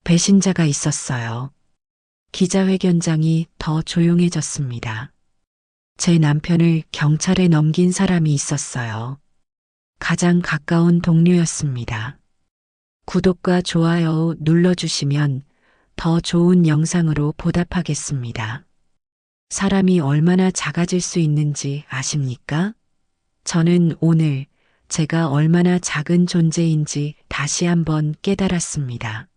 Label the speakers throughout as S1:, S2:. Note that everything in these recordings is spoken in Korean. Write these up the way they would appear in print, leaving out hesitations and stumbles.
S1: 배신자가 있었어요. 기자회견장이 더 조용해졌습니다. 제 남편을 경찰에 넘긴 사람이 있었어요. 가장 가까운 동료였습니다. 구독과 좋아요 눌러주시면 더 좋은 영상으로 보답하겠습니다. 사람이 얼마나 작아질 수 있는지 아십니까? 저는 오늘 제가 얼마나 작은 존재인지 다시 한번 깨달았습니다.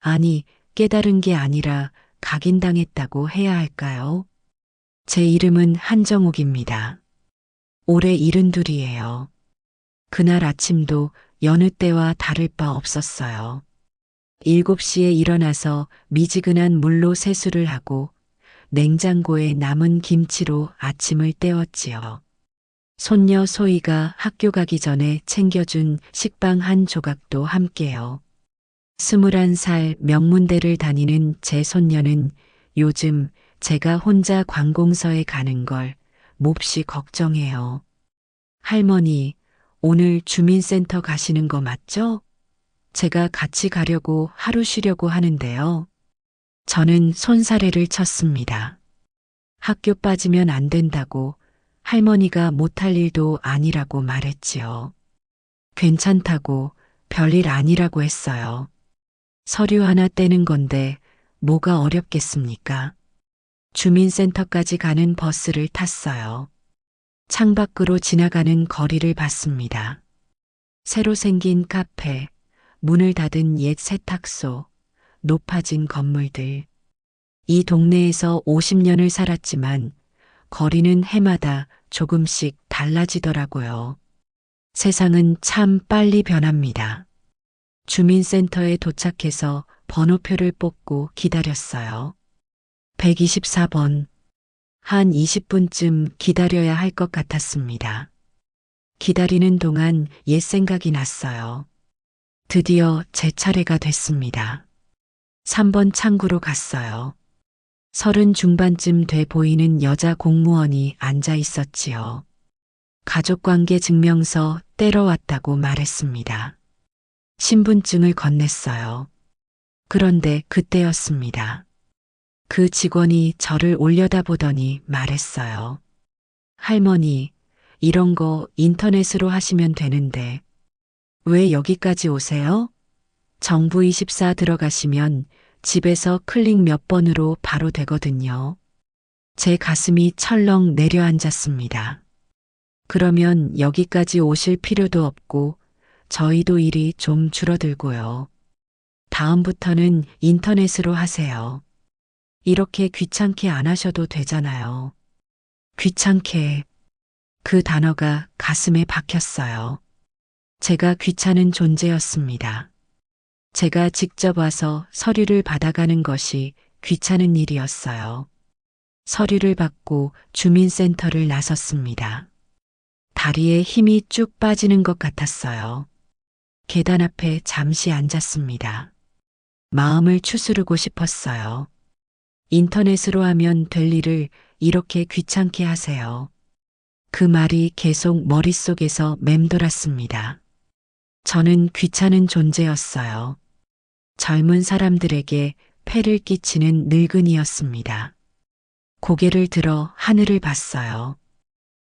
S1: 아니, 깨달은 게 아니라 각인당했다고 해야 할까요? 제 이름은 한정욱입니다. 올해 72이에요. 그날 아침도 여느 때와 다를 바 없었어요. 7시에 일어나서 미지근한 물로 세수를 하고 냉장고에 남은 김치로 아침을 때웠지요. 손녀 소희가 학교 가기 전에 챙겨준 식빵 한 조각도 함께요. 21살 명문대를 다니는 제 손녀는 요즘 제가 혼자 관공서에 가는 걸 몹시 걱정해요. 할머니, 오늘 주민센터 가시는 거 맞죠? 제가 같이 가려고 하루 쉬려고 하는데요. 저는 손사래를 쳤습니다. 학교 빠지면 안 된다고 할머니가 못할 일도 아니라고 말했지요. 괜찮다고 별일 아니라고 했어요. 서류 하나 떼는 건데 뭐가 어렵겠습니까? 주민센터까지 가는 버스를 탔어요. 창밖으로 지나가는 거리를 봤습니다. 새로 생긴 카페, 문을 닫은 옛 세탁소, 높아진 건물들. 이 동네에서 50년을 살았지만 거리는 해마다 조금씩 달라지더라고요. 세상은 참 빨리 변합니다. 주민센터에 도착해서 번호표를 뽑고 기다렸어요. 124번. 한 20분쯤 기다려야 할 것 같았습니다. 기다리는 동안 옛 생각이 났어요. 드디어 제 차례가 됐습니다. 3번 창구로 갔어요. 30 중반쯤 돼 보이는 여자 공무원이 앉아 있었지요. 가족관계 증명서 떼러 왔다고 말했습니다. 신분증을 건넸어요. 그런데 그때였습니다. 그 직원이 저를 올려다보더니 말했어요. 할머니, 이런 거 인터넷으로 하시면 되는데 왜 여기까지 오세요? 정부24 들어가시면 집에서 클릭 몇 번으로 바로 되거든요. 제 가슴이 철렁 내려앉았습니다. 그러면 여기까지 오실 필요도 없고 저희도 일이 좀 줄어들고요. 다음부터는 인터넷으로 하세요. 이렇게 귀찮게 안 하셔도 되잖아요. 귀찮게. 그 단어가 가슴에 박혔어요. 제가 귀찮은 존재였습니다. 제가 직접 와서 서류를 받아가는 것이 귀찮은 일이었어요. 서류를 받고 주민센터를 나섰습니다. 다리에 힘이 쭉 빠지는 것 같았어요. 계단 앞에 잠시 앉았습니다. 마음을 추스르고 싶었어요. 인터넷으로 하면 될 일을 이렇게 귀찮게 하세요. 그 말이 계속 머릿속에서 맴돌았습니다. 저는 귀찮은 존재였어요. 젊은 사람들에게 폐를 끼치는 늙은이였습니다. 고개를 들어 하늘을 봤어요.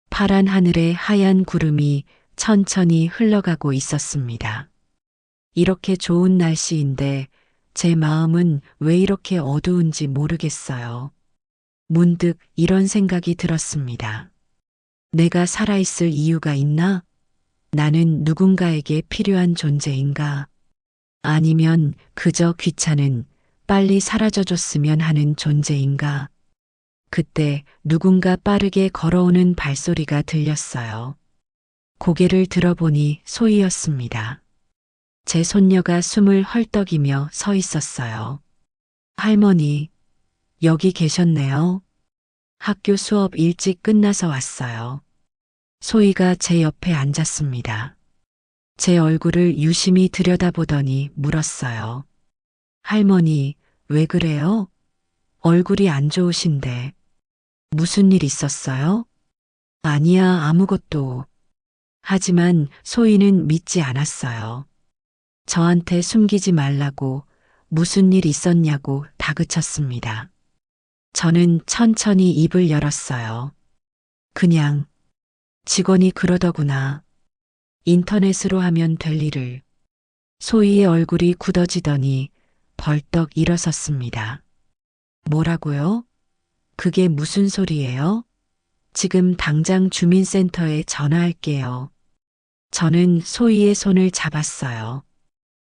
S1: 파란 하늘에 하얀 구름이 천천히 흘러가고 있었습니다. 이렇게 좋은 날씨인데 제 마음은 왜 이렇게 어두운지 모르겠어요. 문득 이런 생각이 들었습니다. 내가 살아있을 이유가 있나? 나는 누군가에게 필요한 존재인가? 아니면 그저 귀찮은 빨리 사라져줬으면 하는 존재인가? 그때 누군가 빠르게 걸어오는 발소리가 들렸어요. 고개를 들어보니 소희였습니다. 제 손녀가 숨을 헐떡이며 서 있었어요. 할머니, 여기 계셨네요. 학교 수업 일찍 끝나서 왔어요. 소희가 제 옆에 앉았습니다. 제 얼굴을 유심히 들여다보더니 물었어요. 할머니, 왜 그래요? 얼굴이 안 좋으신데. 무슨 일 있었어요? 아니야, 아무것도. 하지만 소희는 믿지 않았어요. 저한테 숨기지 말라고 무슨 일 있었냐고 다그쳤습니다. 저는 천천히 입을 열었어요. 그냥 직원이 그러더구나. 인터넷으로 하면 될 일을. 소희의 얼굴이 굳어지더니 벌떡 일어섰습니다. 뭐라고요? 그게 무슨 소리예요? 지금 당장 주민센터에 전화할게요. 저는 소희의 손을 잡았어요.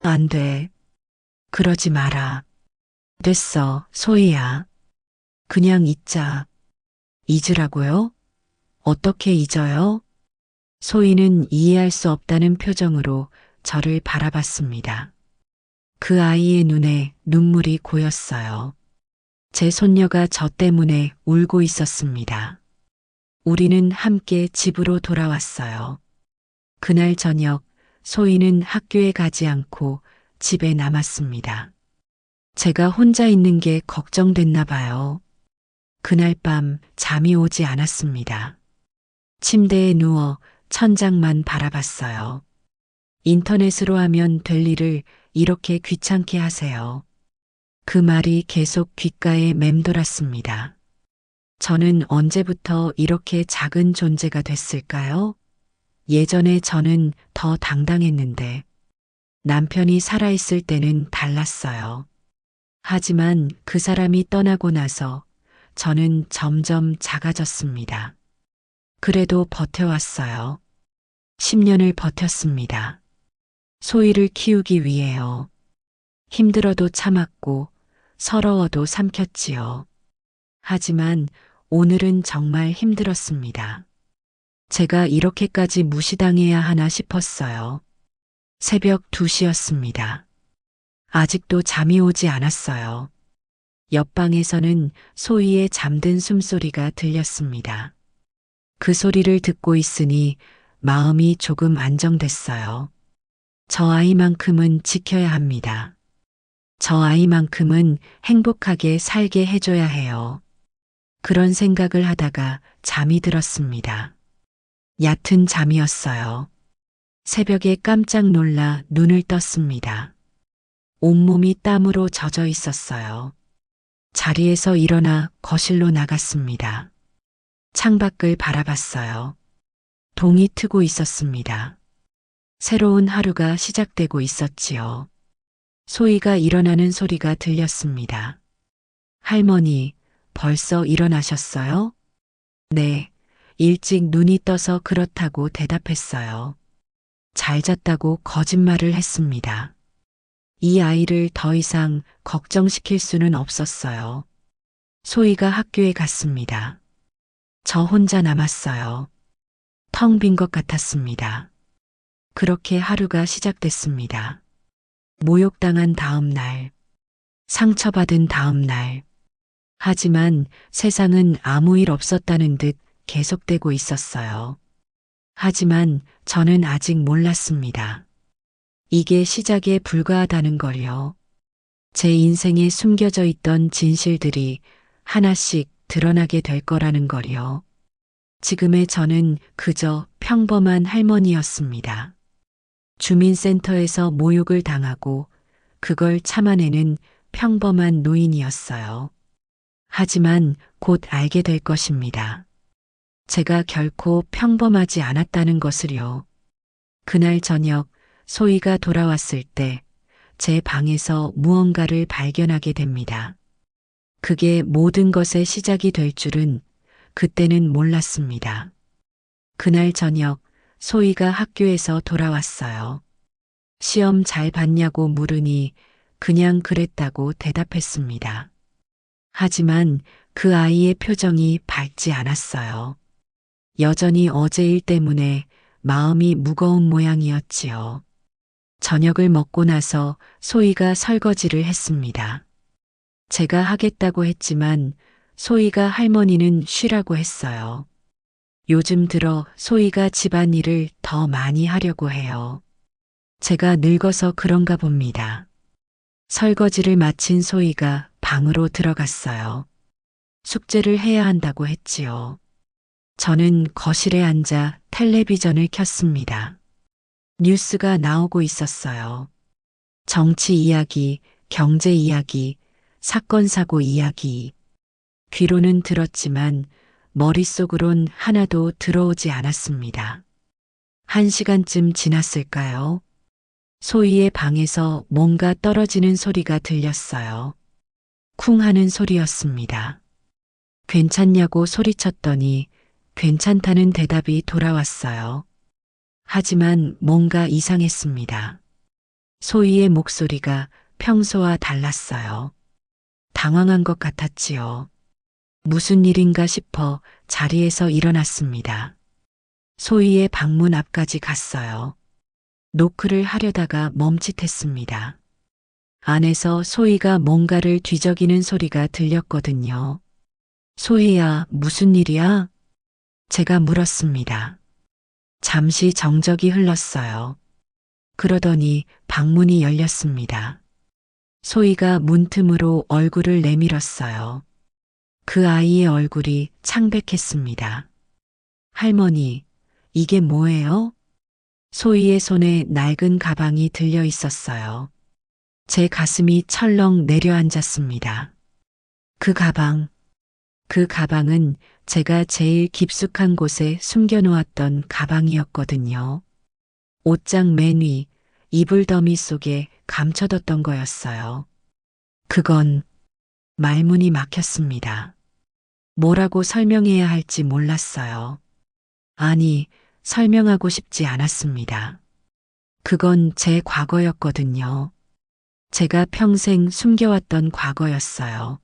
S1: 안 돼. 그러지 마라. 됐어, 소희야. 그냥 잊자. 잊으라고요? 어떻게 잊어요? 소희는 이해할 수 없다는 표정으로 저를 바라봤습니다. 그 아이의 눈에 눈물이 고였어요. 제 손녀가 저 때문에 울고 있었습니다. 우리는 함께 집으로 돌아왔어요. 그날 저녁 소희는 학교에 가지 않고 집에 남았습니다. 제가 혼자 있는 게 걱정됐나 봐요. 그날 밤 잠이 오지 않았습니다. 침대에 누워 천장만 바라봤어요. 인터넷으로 하면 될 일을 이렇게 귀찮게 하세요. 그 말이 계속 귓가에 맴돌았습니다. 저는 언제부터 이렇게 작은 존재가 됐을까요? 예전에 저는 더 당당했는데 남편이 살아있을 때는 달랐어요. 하지만 그 사람이 떠나고 나서 저는 점점 작아졌습니다. 그래도 버텨왔어요. 10년을 버텼습니다. 소희를 키우기 위해요. 힘들어도 참았고 서러워도 삼켰지요. 하지만 오늘은 정말 힘들었습니다. 제가 이렇게까지 무시당해야 하나 싶었어요. 새벽 2시였습니다. 아직도 잠이 오지 않았어요. 옆방에서는 소희의 잠든 숨소리가 들렸습니다. 그 소리를 듣고 있으니 마음이 조금 안정됐어요. 저 아이만큼은 지켜야 합니다. 저 아이만큼은 행복하게 살게 해줘야 해요. 그런 생각을 하다가 잠이 들었습니다. 얕은 잠이었어요. 새벽에 깜짝 놀라 눈을 떴습니다. 온몸이 땀으로 젖어 있었어요. 자리에서 일어나 거실로 나갔습니다. 창밖을 바라봤어요. 동이 트고 있었습니다. 새로운 하루가 시작되고 있었지요. 소희가 일어나는 소리가 들렸습니다. 할머니, 벌써 일어나셨어요? 네, 일찍 눈이 떠서 그렇다고 대답했어요. 잘 잤다고 거짓말을 했습니다. 이 아이를 더 이상 걱정시킬 수는 없었어요. 소희가 학교에 갔습니다. 저 혼자 남았어요. 텅 빈 것 같았습니다. 그렇게 하루가 시작됐습니다. 모욕당한 다음 날, 상처받은 다음 날. 하지만 세상은 아무 일 없었다는 듯 계속되고 있었어요. 하지만 저는 아직 몰랐습니다. 이게 시작에 불과하다는 걸요. 제 인생에 숨겨져 있던 진실들이 하나씩 드러나게 될 거라는 걸요. 지금의 저는 그저 평범한 할머니였습니다. 주민센터에서 모욕을 당하고 그걸 참아내는 평범한 노인이었어요. 하지만 곧 알게 될 것입니다. 제가 결코 평범하지 않았다는 것을요. 그날 저녁 소희가 돌아왔을 때 제 방에서 무언가를 발견하게 됩니다. 그게 모든 것의 시작이 될 줄은 그때는 몰랐습니다. 그날 저녁 소희가 학교에서 돌아왔어요. 시험 잘 봤냐고 물으니 그냥 그랬다고 대답했습니다. 하지만 그 아이의 표정이 밝지 않았어요. 여전히 어제 일 때문에 마음이 무거운 모양이었지요. 저녁을 먹고 나서 소희가 설거지를 했습니다. 제가 하겠다고 했지만 소희가 할머니는 쉬라고 했어요. 요즘 들어 소희가 집안일을 더 많이 하려고 해요. 제가 늙어서 그런가 봅니다. 설거지를 마친 소희가 방으로 들어갔어요. 숙제를 해야 한다고 했지요. 저는 거실에 앉아 텔레비전을 켰습니다. 뉴스가 나오고 있었어요. 정치 이야기, 경제 이야기, 사건 사고 이야기. 귀로는 들었지만 머릿속으론 하나도 들어오지 않았습니다. 1시간쯤 지났을까요? 소희의 방에서 뭔가 떨어지는 소리가 들렸어요. 쿵 하는 소리였습니다. 괜찮냐고 소리쳤더니 괜찮다는 대답이 돌아왔어요. 하지만 뭔가 이상했습니다. 소희의 목소리가 평소와 달랐어요. 당황한 것 같았지요. 무슨 일인가 싶어 자리에서 일어났습니다. 소희의 방문 앞까지 갔어요. 노크를 하려다가 멈칫했습니다. 안에서 소희가 뭔가를 뒤적이는 소리가 들렸거든요. 소희야, 무슨 일이야? 제가 물었습니다. 잠시 정적이 흘렀어요. 그러더니 방문이 열렸습니다. 소희가 문틈으로 얼굴을 내밀었어요. 그 아이의 얼굴이 창백했습니다. 할머니, 이게 뭐예요? 소희의 손에 낡은 가방이 들려 있었어요. 제 가슴이 철렁 내려앉았습니다. 그 가방은 제가 제일 깊숙한 곳에 숨겨놓았던 가방이었거든요. 옷장 맨 위, 이불 더미 속에 감춰뒀던 거였어요. 그건 말문이 막혔습니다. 뭐라고 설명해야 할지 몰랐어요. 아니, 설명하고 싶지 않았습니다. 그건 제 과거였거든요. 제가 평생 숨겨왔던 과거였어요.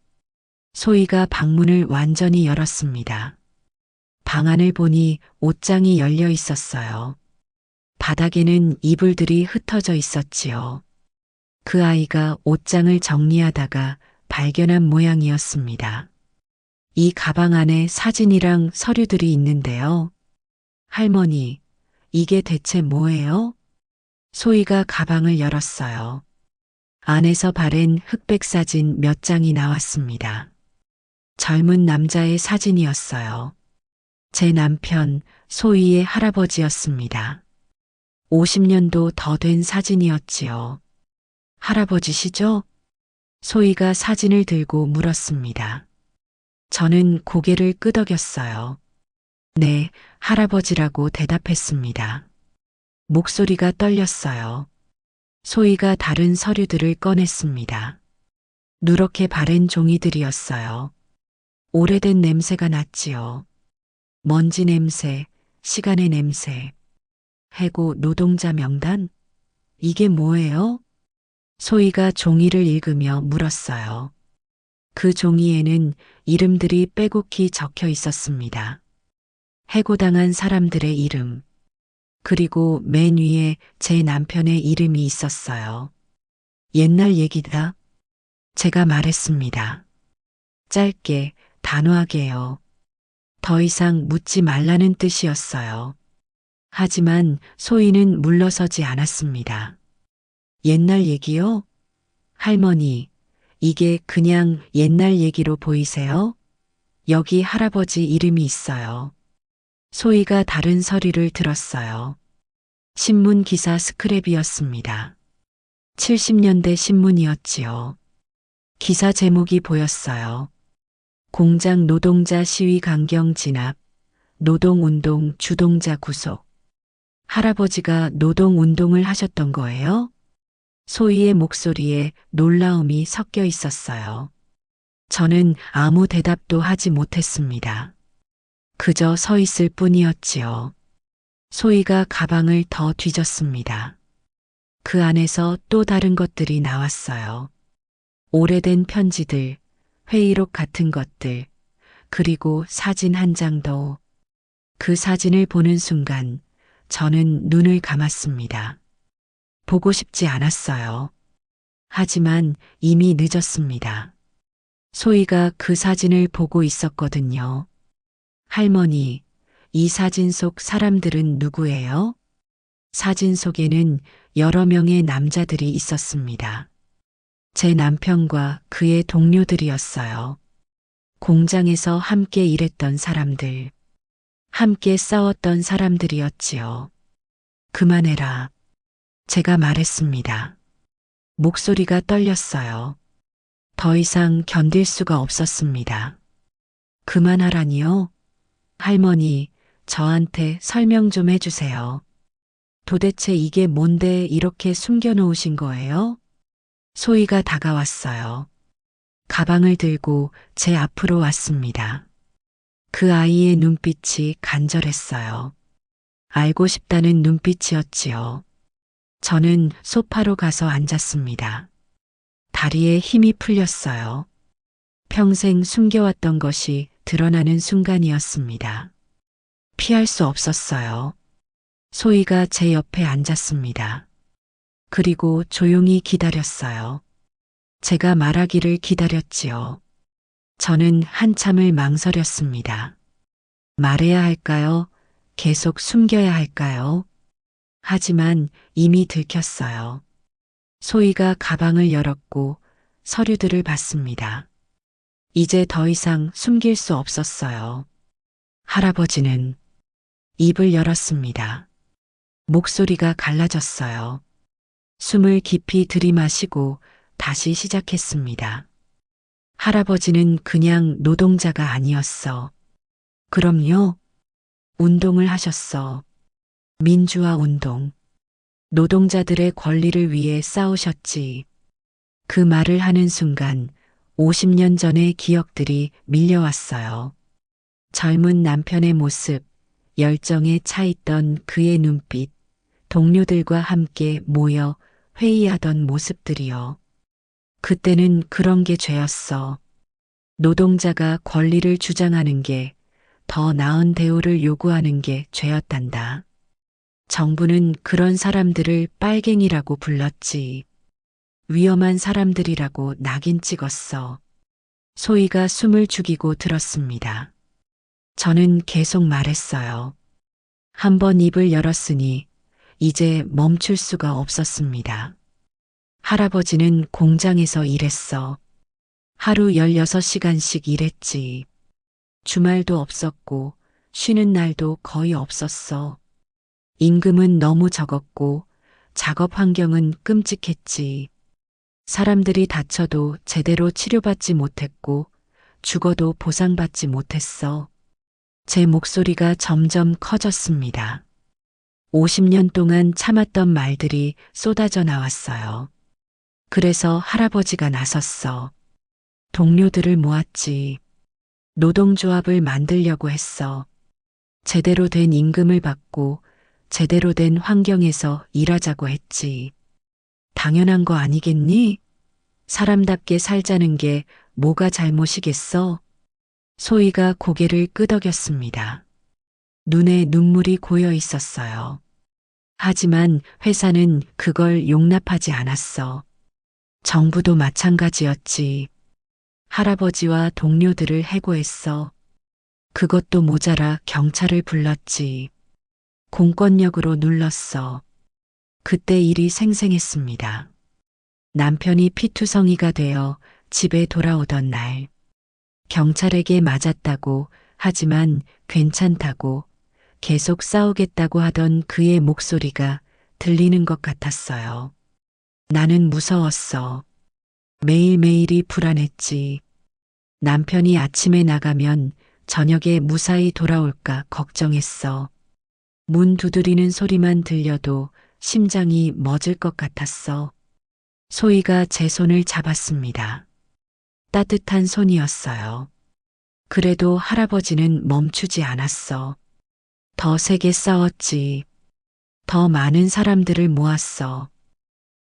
S1: 소희가 방문을 완전히 열었습니다. 방 안을 보니 옷장이 열려 있었어요. 바닥에는 이불들이 흩어져 있었지요. 그 아이가 옷장을 정리하다가 발견한 모양이었습니다. 이 가방 안에 사진이랑 서류들이 있는데요. 할머니, 이게 대체 뭐예요? 소희가 가방을 열었어요. 안에서 바랜 흑백 사진 몇 장이 나왔습니다. 젊은 남자의 사진이었어요. 제 남편 소희의 할아버지였습니다. 50년도 더 된 사진이었지요. 할아버지시죠? 소희가 사진을 들고 물었습니다. 저는 고개를 끄덕였어요. 네, 할아버지라고 대답했습니다. 목소리가 떨렸어요. 소희가 다른 서류들을 꺼냈습니다. 누렇게 바랜 종이들이었어요. 오래된 냄새가 났지요. 먼지 냄새, 시간의 냄새. 해고 노동자 명단? 이게 뭐예요? 소희가 종이를 읽으며 물었어요. 그 종이에는 이름들이 빼곡히 적혀 있었습니다. 해고당한 사람들의 이름. 그리고 맨 위에 제 남편의 이름이 있었어요. 옛날 얘기다. 제가 말했습니다. 짧게, 단호하게요. 더 이상 묻지 말라는 뜻이었어요. 하지만 소희는 물러서지 않았습니다. 옛날 얘기요? 할머니, 이게 그냥 옛날 얘기로 보이세요? 여기 할아버지 이름이 있어요. 소희가 다른 서류를 들었어요. 신문 기사 스크랩이었습니다. 70년대 신문이었지요. 기사 제목이 보였어요. 공장 노동자 시위 강경 진압, 노동운동 주동자 구속. 할아버지가 노동운동을 하셨던 거예요? 소희의 목소리에 놀라움이 섞여 있었어요. 저는 아무 대답도 하지 못했습니다. 그저 서 있을 뿐이었지요. 소희가 가방을 더 뒤졌습니다. 그 안에서 또 다른 것들이 나왔어요. 오래된 편지들, 회의록 같은 것들, 그리고 사진 한 장 더. 그 사진을 보는 순간 저는 눈을 감았습니다. 보고 싶지 않았어요. 하지만 이미 늦었습니다. 소희가 그 사진을 보고 있었거든요. 할머니, 이 사진 속 사람들은 누구예요? 사진 속에는 여러 명의 남자들이 있었습니다. 제 남편과 그의 동료들이었어요. 공장에서 함께 일했던 사람들, 함께 싸웠던 사람들이었지요. 그만해라. 제가 말했습니다. 목소리가 떨렸어요. 더 이상 견딜 수가 없었습니다. 그만하라니요? 할머니, 저한테 설명 좀 해주세요. 도대체 이게 뭔데 이렇게 숨겨놓으신 거예요? 소희가 다가왔어요. 가방을 들고 제 앞으로 왔습니다. 그 아이의 눈빛이 간절했어요. 알고 싶다는 눈빛이었지요. 저는 소파로 가서 앉았습니다. 다리에 힘이 풀렸어요. 평생 숨겨왔던 것이 드러나는 순간이었습니다. 피할 수 없었어요. 소희가 제 옆에 앉았습니다. 그리고 조용히 기다렸어요. 제가 말하기를 기다렸지요. 저는 한참을 망설였습니다. 말해야 할까요? 계속 숨겨야 할까요? 하지만 이미 들켰어요. 소희가 가방을 열었고 서류들을 봤습니다. 이제 더 이상 숨길 수 없었어요. 할아버지는 입을 열었습니다. 목소리가 갈라졌어요. 숨을 깊이 들이마시고 다시 시작했습니다. 할아버지는 그냥 노동자가 아니었어. 그럼요. 운동을 하셨어. 민주화 운동. 노동자들의 권리를 위해 싸우셨지. 그 말을 하는 순간 50년 전의 기억들이 밀려왔어요. 젊은 남편의 모습, 열정에 차 있던 그의 눈빛, 동료들과 함께 모여 회의하던 모습들이요. 그때는 그런 게 죄였어. 노동자가 권리를 주장하는 게, 더 나은 대우를 요구하는 게 죄였단다. 정부는 그런 사람들을 빨갱이라고 불렀지. 위험한 사람들이라고 낙인 찍었어. 소희가 숨을 죽이고 들었습니다. 저는 계속 말했어요. 한 번 입을 열었으니 이제 멈출 수가 없었습니다. 할아버지는 공장에서 일했어. 하루 16시간씩 일했지. 주말도 없었고 쉬는 날도 거의 없었어. 임금은 너무 적었고 작업 환경은 끔찍했지. 사람들이 다쳐도 제대로 치료받지 못했고 죽어도 보상받지 못했어. 제 목소리가 점점 커졌습니다. 50년 동안 참았던 말들이 쏟아져 나왔어요. 그래서 할아버지가 나섰어. 동료들을 모았지. 노동조합을 만들려고 했어. 제대로 된 임금을 받고 제대로 된 환경에서 일하자고 했지. 당연한 거 아니겠니? 사람답게 살자는 게 뭐가 잘못이겠어? 소희가 고개를 끄덕였습니다. 눈에 눈물이 고여 있었어요. 하지만 회사는 그걸 용납하지 않았어. 정부도 마찬가지였지. 할아버지와 동료들을 해고했어. 그것도 모자라 경찰을 불렀지. 공권력으로 눌렀어. 그때 일이 생생했습니다. 남편이 피투성이가 되어 집에 돌아오던 날, 경찰에게 맞았다고 하지만 괜찮다고 계속 싸우겠다고 하던 그의 목소리가 들리는 것 같았어요. 나는 무서웠어. 매일매일이 불안했지. 남편이 아침에 나가면 저녁에 무사히 돌아올까 걱정했어. 문 두드리는 소리만 들려도 심장이 멎을 것 같았어. 소희가 제 손을 잡았습니다. 따뜻한 손이었어요. 그래도 할아버지는 멈추지 않았어. 더 세게 싸웠지. 더 많은 사람들을 모았어.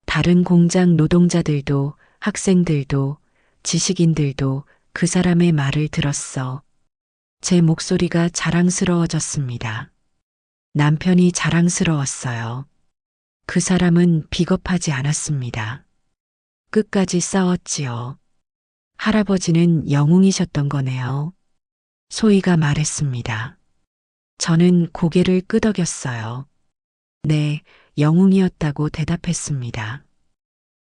S1: 다른 공장 노동자들도 학생들도 지식인들도 그 사람의 말을 들었어. 제 목소리가 자랑스러워졌습니다. 남편이 자랑스러웠어요. 그 사람은 비겁하지 않았습니다. 끝까지 싸웠지요. 할아버지는 영웅이셨던 거네요. 소희가 말했습니다. 저는 고개를 끄덕였어요. 네, 영웅이었다고 대답했습니다.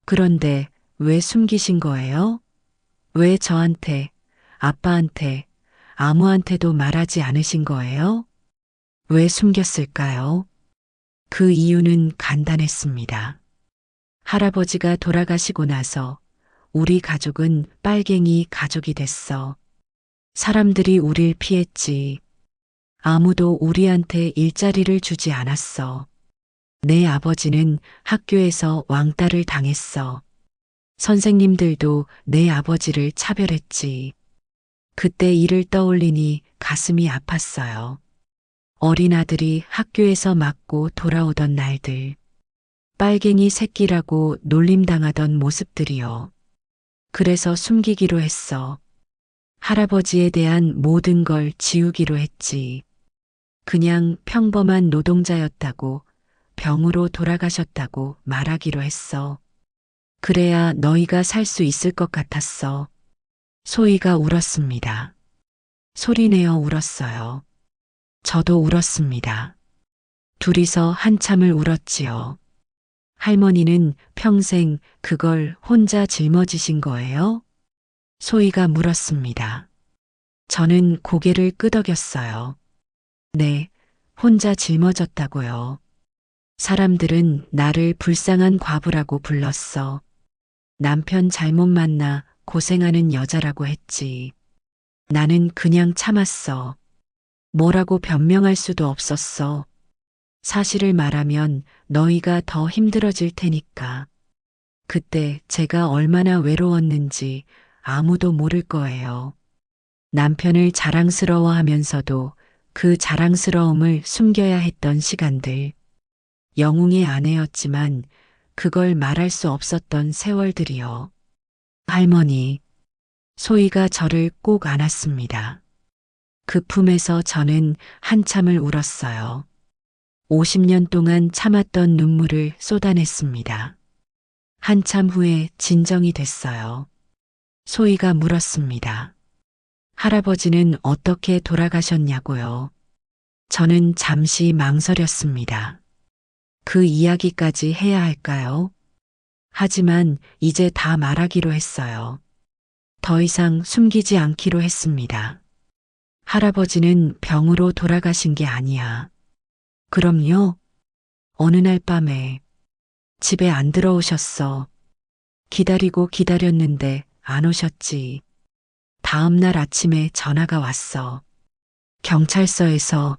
S1: 그런데 왜 숨기신 거예요? 왜 저한테, 아빠한테, 아무한테도 말하지 않으신 거예요? 왜 숨겼을까요? 그 이유는 간단했습니다. 할아버지가 돌아가시고 나서 우리 가족은 빨갱이 가족이 됐어. 사람들이 우릴 피했지. 아무도 우리한테 일자리를 주지 않았어. 내 아버지는 학교에서 왕따를 당했어. 선생님들도 내 아버지를 차별했지. 그때 일을 떠올리니 가슴이 아팠어요. 어린 아들이 학교에서 맞고 돌아오던 날들. 빨갱이 새끼라고 놀림당하던 모습들이요. 그래서 숨기기로 했어. 할아버지에 대한 모든 걸 지우기로 했지. 그냥 평범한 노동자였다고, 병으로 돌아가셨다고 말하기로 했어. 그래야 너희가 살 수 있을 것 같았어. 소희가 울었습니다. 소리내어 울었어요. 저도 울었습니다. 둘이서 한참을 울었지요. 할머니는 평생 그걸 혼자 짊어지신 거예요? 소희가 물었습니다. 저는 고개를 끄덕였어요. 네, 혼자 짊어졌다고요. 사람들은 나를 불쌍한 과부라고 불렀어. 남편 잘못 만나 고생하는 여자라고 했지. 나는 그냥 참았어. 뭐라고 변명할 수도 없었어. 사실을 말하면 너희가 더 힘들어질 테니까. 그때 제가 얼마나 외로웠는지 아무도 모를 거예요. 남편을 자랑스러워하면서도 그 자랑스러움을 숨겨야 했던 시간들. 영웅의 아내였지만 그걸 말할 수 없었던 세월들이요. 할머니, 소희가 저를 꼭 안았습니다. 그 품에서 저는 한참을 울었어요. 50년 동안 참았던 눈물을 쏟아냈습니다. 한참 후에 진정이 됐어요. 소희가 물었습니다. 할아버지는 어떻게 돌아가셨냐고요. 저는 잠시 망설였습니다. 그 이야기까지 해야 할까요? 하지만 이제 다 말하기로 했어요. 더 이상 숨기지 않기로 했습니다. 할아버지는 병으로 돌아가신 게 아니야. 그럼요. 어느 날 밤에 집에 안 들어오셨어. 기다리고 기다렸는데 안 오셨지. 다음 날 아침에 전화가 왔어. 경찰서에서.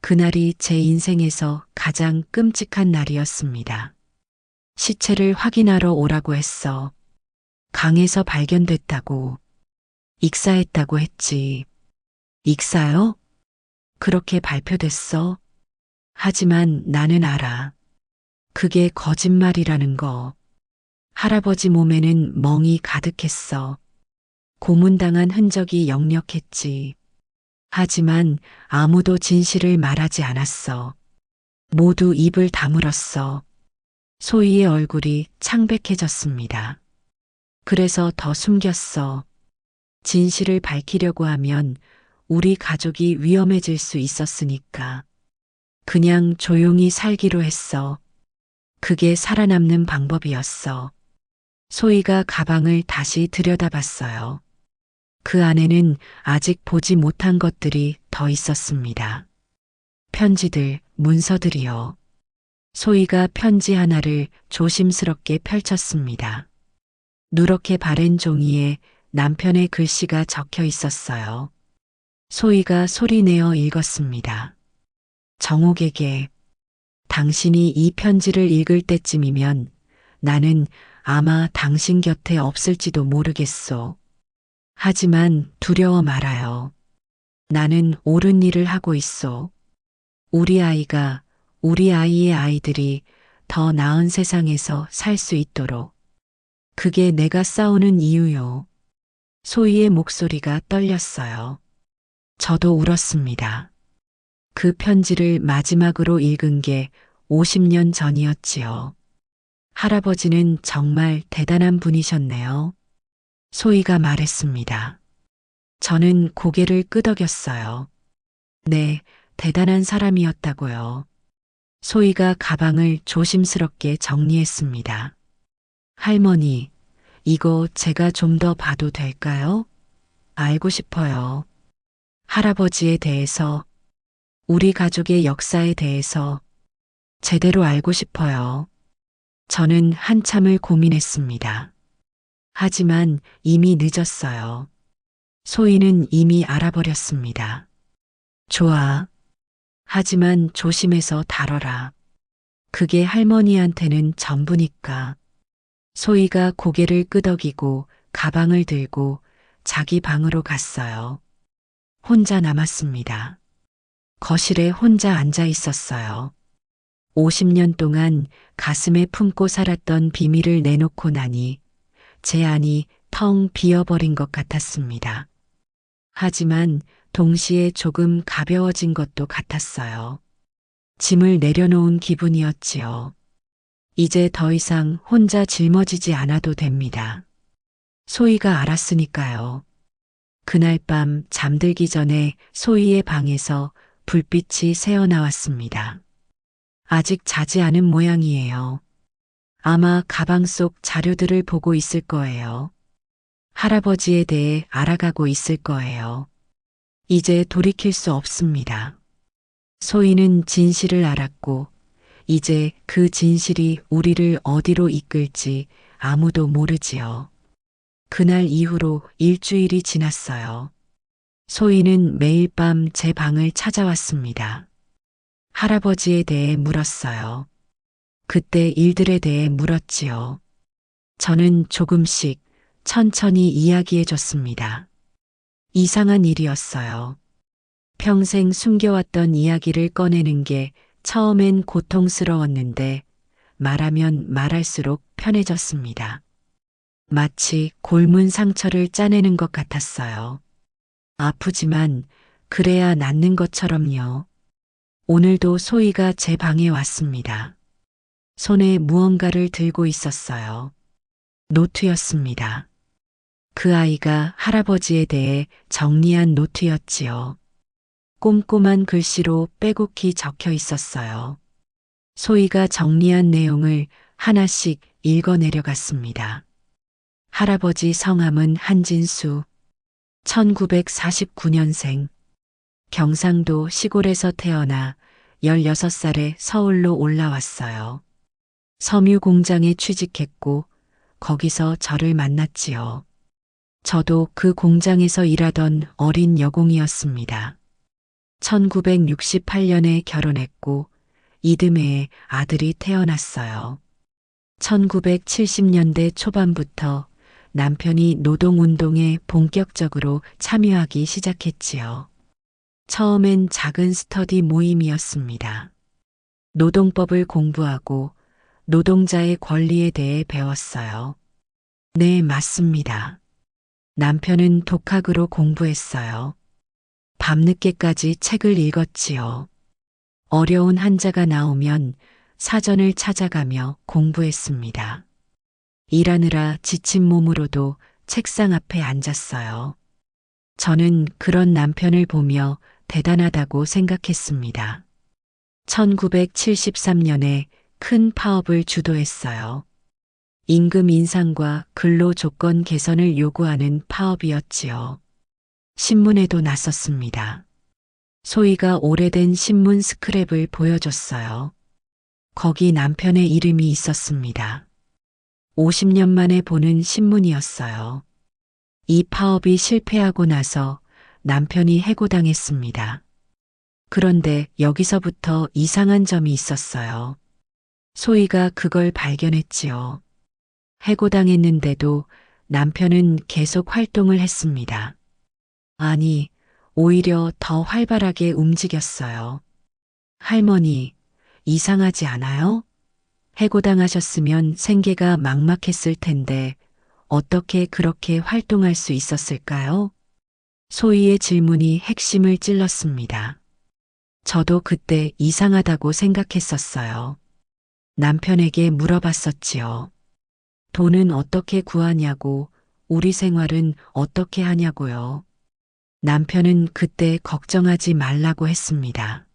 S1: 그날이 제 인생에서 가장 끔찍한 날이었습니다. 시체를 확인하러 오라고 했어. 강에서 발견됐다고. 익사했다고 했지. 익사요? 그렇게 발표됐어. 하지만 나는 알아. 그게 거짓말이라는 거. 할아버지 몸에는 멍이 가득했어. 고문당한 흔적이 역력했지. 하지만 아무도 진실을 말하지 않았어. 모두 입을 다물었어. 소희의 얼굴이 창백해졌습니다. 그래서 더 숨겼어. 진실을 밝히려고 하면 우리 가족이 위험해질 수 있었으니까. 그냥 조용히 살기로 했어. 그게 살아남는 방법이었어. 소희가 가방을 다시 들여다봤어요. 그 안에는 아직 보지 못한 것들이 더 있었습니다. 편지들, 문서들이요. 소희가 편지 하나를 조심스럽게 펼쳤습니다. 누렇게 바랜 종이에 남편의 글씨가 적혀 있었어요. 소희가 소리내어 읽었습니다. 정옥에게 당신이 이 편지를 읽을 때쯤이면 나는 아마 당신 곁에 없을지도 모르겠소. 하지만 두려워 말아요. 나는 옳은 일을 하고 있소. 우리 아이가, 우리 아이의 아이들이 더 나은 세상에서 살 수 있도록. 그게 내가 싸우는 이유요. 소희의 목소리가 떨렸어요. 저도 울었습니다. 그 편지를 마지막으로 읽은 게 50년 전이었지요. 할아버지는 정말 대단한 분이셨네요. 소희가 말했습니다. 저는 고개를 끄덕였어요. 네, 대단한 사람이었다고요. 소희가 가방을 조심스럽게 정리했습니다. 할머니, 이거 제가 좀 더 봐도 될까요? 알고 싶어요. 할아버지에 대해서, 우리 가족의 역사에 대해서 제대로 알고 싶어요. 저는 한참을 고민했습니다. 하지만 이미 늦었어요. 소희는 이미 알아버렸습니다. 좋아. 하지만 조심해서 다뤄라. 그게 할머니한테는 전부니까. 소희가 고개를 끄덕이고 가방을 들고 자기 방으로 갔어요. 혼자 남았습니다. 거실에 혼자 앉아 있었어요. 50년 동안 가슴에 품고 살았던 비밀을 내놓고 나니 제 안이 텅 비어버린 것 같았습니다. 하지만 동시에 조금 가벼워진 것도 같았어요. 짐을 내려놓은 기분이었지요. 이제 더 이상 혼자 짊어지지 않아도 됩니다. 소희가 알았으니까요. 그날 밤 잠들기 전에 소희의 방에서 불빛이 새어나왔습니다. 아직 자지 않은 모양이에요. 아마 가방 속 자료들을 보고 있을 거예요. 할아버지에 대해 알아가고 있을 거예요. 이제 돌이킬 수 없습니다. 소희는 진실을 알았고, 이제 그 진실이 우리를 어디로 이끌지 아무도 모르지요. 그날 이후로 일주일이 지났어요. 소희는 매일 밤 제 방을 찾아왔습니다. 할아버지에 대해 물었어요. 그때 일들에 대해 물었지요. 저는 조금씩 천천히 이야기해 줬습니다. 이상한 일이었어요. 평생 숨겨왔던 이야기를 꺼내는 게 처음엔 고통스러웠는데 말하면 말할수록 편해졌습니다. 마치 골문 상처를 짜내는 것 같았어요. 아프지만 그래야 낫는 것처럼요. 오늘도 소희가 제 방에 왔습니다. 손에 무언가를 들고 있었어요. 노트였습니다. 그 아이가 할아버지에 대해 정리한 노트였지요. 꼼꼼한 글씨로 빼곡히 적혀 있었어요. 소희가 정리한 내용을 하나씩 읽어 내려갔습니다. 할아버지 성함은 한진수, 1949년생, 경상도 시골에서 태어나 16살에 서울로 올라왔어요. 섬유 공장에 취직했고 거기서 저를 만났지요. 저도 그 공장에서 일하던 어린 여공이었습니다. 1968년에 결혼했고 이듬해에 아들이 태어났어요. 1970년대 초반부터 남편이 노동운동에 본격적으로 참여하기 시작했지요. 처음엔 작은 스터디 모임이었습니다. 노동법을 공부하고 노동자의 권리에 대해 배웠어요. 네, 맞습니다. 남편은 독학으로 공부했어요. 밤늦게까지 책을 읽었지요. 어려운 한자가 나오면 사전을 찾아가며 공부했습니다. 일하느라 지친 몸으로도 책상 앞에 앉았어요. 저는 그런 남편을 보며 대단하다고 생각했습니다. 1973년에 큰 파업을 주도했어요. 임금 인상과 근로 조건 개선을 요구하는 파업이었지요. 신문에도 났었습니다. 소희가 오래된 신문 스크랩을 보여줬어요. 거기 남편의 이름이 있었습니다. 50년 만에 보는 신문이었어요. 이 파업이 실패하고 나서 남편이 해고당했습니다. 그런데 여기서부터 이상한 점이 있었어요. 소희가 그걸 발견했지요. 해고당했는데도 남편은 계속 활동을 했습니다. 아니, 오히려 더 활발하게 움직였어요. 할머니, 이상하지 않아요? 해고당하셨으면 생계가 막막했을 텐데 어떻게 그렇게 활동할 수 있었을까요? 소희의 질문이 핵심을 찔렀습니다. 저도 그때 이상하다고 생각했었어요. 남편에게 물어봤었지요. 돈은 어떻게 구하냐고, 우리 생활은 어떻게 하냐고요. 남편은 그때 걱정하지 말라고 했습니다.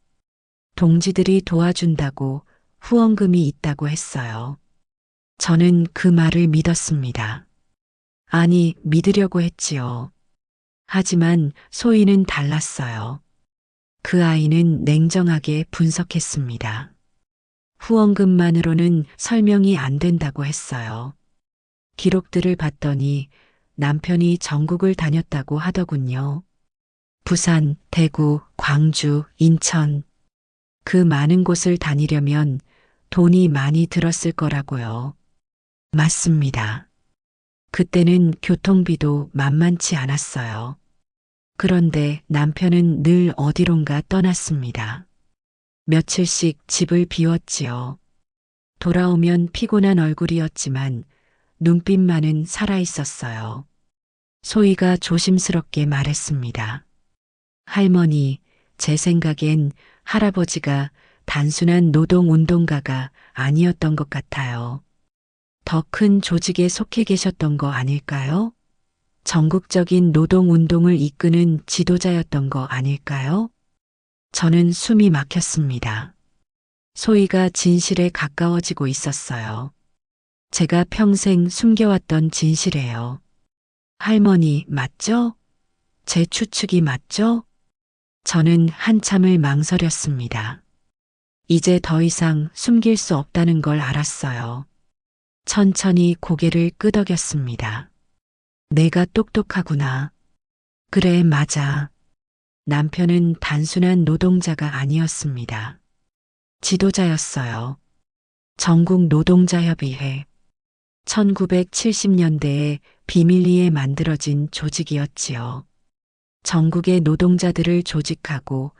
S1: 동지들이 도와준다고 후원금이 있다고 했어요. 저는 그 말을 믿었습니다. 아니, 믿으려고 했지요. 하지만 소희는 달랐어요. 그 아이는 냉정하게 분석했습니다. 후원금만으로는 설명이 안 된다고 했어요. 기록들을 봤더니 남편이 전국을 다녔다고 하더군요. 부산, 대구, 광주, 인천. 그 많은 곳을 다니려면 돈이 많이 들었을 거라고요. 맞습니다. 그때는 교통비도 만만치 않았어요. 그런데 남편은 늘 어디론가 떠났습니다. 며칠씩 집을 비웠지요. 돌아오면 피곤한 얼굴이었지만 눈빛만은 살아있었어요. 소희가 조심스럽게 말했습니다. 할머니, 제 생각엔 할아버지가 단순한 노동운동가가 아니었던 것 같아요. 더 큰 조직에 속해 계셨던 거 아닐까요? 전국적인 노동운동을 이끄는 지도자였던 거 아닐까요? 저는 숨이 막혔습니다. 소희가 진실에 가까워지고 있었어요. 제가 평생 숨겨왔던 진실이에요. 할머니, 맞죠? 제 추측이 맞죠? 저는 한참을 망설였습니다. 이제 더 이상 숨길 수 없다는 걸 알았어요. 천천히 고개를 끄덕였습니다. 내가 똑똑하구나. 그래, 맞아. 남편은 단순한 노동자가 아니었습니다. 지도자였어요. 전국 노동자협의회. 1970년대에 비밀리에 만들어진 조직이었지요. 전국의 노동자들을 조직하고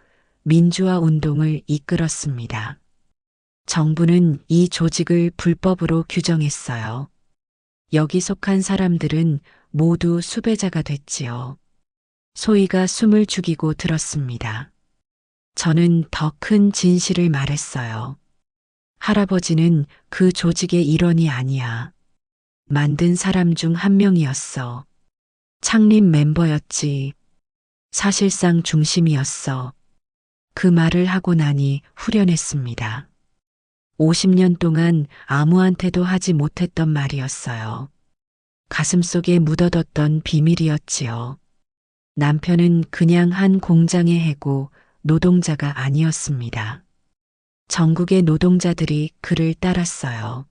S1: 민주화 운동을 이끌었습니다. 정부는 이 조직을 불법으로 규정했어요. 여기 속한 사람들은 모두 수배자가 됐지요. 소희가 숨을 죽이고 들었습니다. 저는 더 큰 진실을 말했어요. 할아버지는 그 조직의 일원이 아니야. 만든 사람 중 한 명이었어. 창립 멤버였지. 사실상 중심이었어. 그 말을 하고 나니 후련했습니다. 50년 동안 아무한테도 하지 못했던 말이었어요. 가슴속에 묻어뒀던 비밀이었지요. 남편은 그냥 한 공장의 해고 노동자가 아니었습니다. 전국의 노동자들이 그를 따랐어요.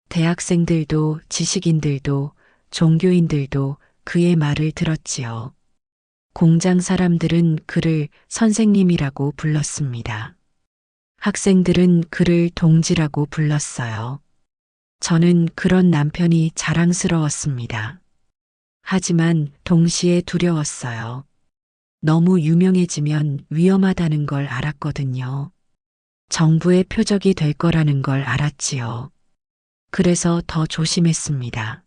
S1: 대학생들도 지식인들도 종교인들도 그의 말을 들었지요. 공장 사람들은 그를 선생님이라고 불렀습니다. 학생들은 그를 동지라고 불렀어요. 저는 그런 남편이 자랑스러웠습니다. 하지만 동시에 두려웠어요. 너무 유명해지면 위험하다는 걸 알았거든요. 정부의 표적이 될 거라는 걸 알았지요. 그래서 더 조심했습니다.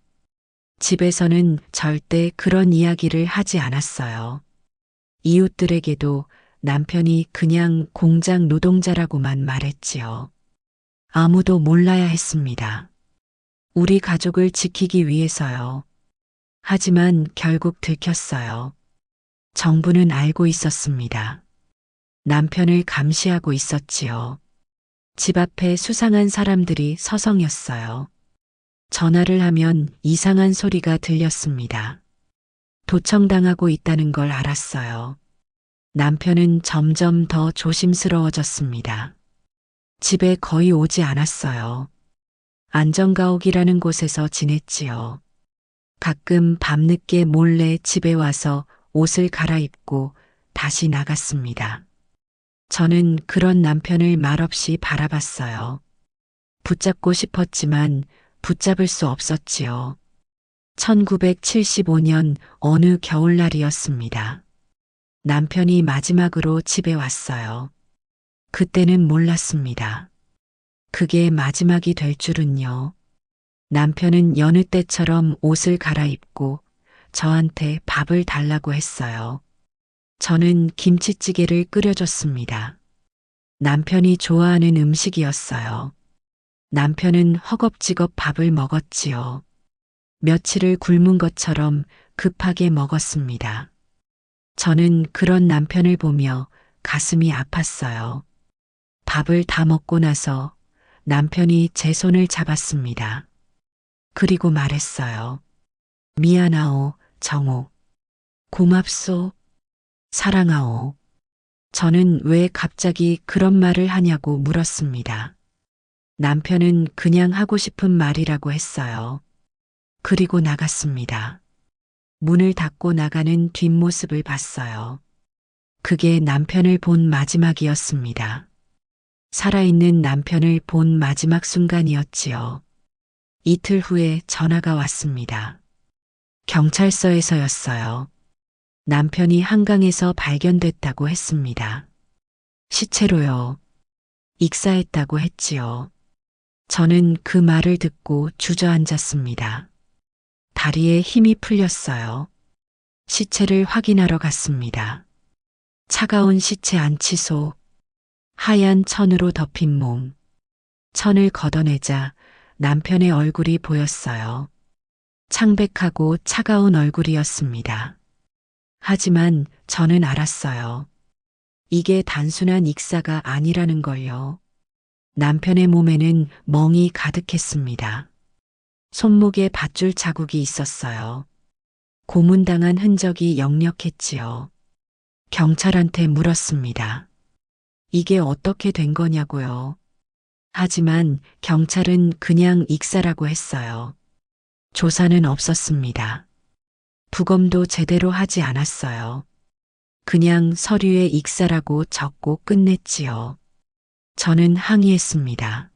S1: 집에서는 절대 그런 이야기를 하지 않았어요. 이웃들에게도 남편이 그냥 공장 노동자라고만 말했지요. 아무도 몰라야 했습니다. 우리 가족을 지키기 위해서요. 하지만 결국 들켰어요. 정부는 알고 있었습니다. 남편을 감시하고 있었지요. 집 앞에 수상한 사람들이 서성였어요. 전화를 하면 이상한 소리가 들렸습니다. 도청당하고 있다는 걸 알았어요. 남편은 점점 더 조심스러워졌습니다. 집에 거의 오지 않았어요. 안전가옥이라는 곳에서 지냈지요. 가끔 밤늦게 몰래 집에 와서 옷을 갈아입고 다시 나갔습니다. 저는 그런 남편을 말없이 바라봤어요. 붙잡고 싶었지만 붙잡을 수 없었지요. 1975년 어느 겨울날이었습니다. 남편이 마지막으로 집에 왔어요. 그때는 몰랐습니다. 그게 마지막이 될 줄은요. 남편은 여느 때처럼 옷을 갈아입고 저한테 밥을 달라고 했어요. 저는 김치찌개를 끓여줬습니다. 남편이 좋아하는 음식이었어요. 남편은 허겁지겁 밥을 먹었지요. 며칠을 굶은 것처럼 급하게 먹었습니다. 저는 그런 남편을 보며 가슴이 아팠어요. 밥을 다 먹고 나서 남편이 제 손을 잡았습니다. 그리고 말했어요. 미안하오, 정호. 고맙소. 사랑하오. 저는 왜 갑자기 그런 말을 하냐고 물었습니다. 남편은 그냥 하고 싶은 말이라고 했어요. 그리고 나갔습니다. 문을 닫고 나가는 뒷모습을 봤어요. 그게 남편을 본 마지막이었습니다. 살아있는 남편을 본 마지막 순간이었지요. 이틀 후에 전화가 왔습니다. 경찰서에서였어요. 남편이 한강에서 발견됐다고 했습니다. 시체로요. 익사했다고 했지요. 저는 그 말을 듣고 주저앉았습니다. 다리에 힘이 풀렸어요. 시체를 확인하러 갔습니다. 차가운 시체 안치소, 하얀 천으로 덮인 몸. 천을 걷어내자 남편의 얼굴이 보였어요. 창백하고 차가운 얼굴이었습니다. 하지만 저는 알았어요. 이게 단순한 익사가 아니라는 걸요. 남편의 몸에는 멍이 가득했습니다. 손목에 밧줄 자국이 있었어요. 고문당한 흔적이 역력했지요. 경찰한테 물었습니다. 이게 어떻게 된 거냐고요. 하지만 경찰은 그냥 익사라고 했어요. 조사는 없었습니다. 부검도 제대로 하지 않았어요. 그냥 서류에 익사라고 적고 끝냈지요. 저는 항의했습니다.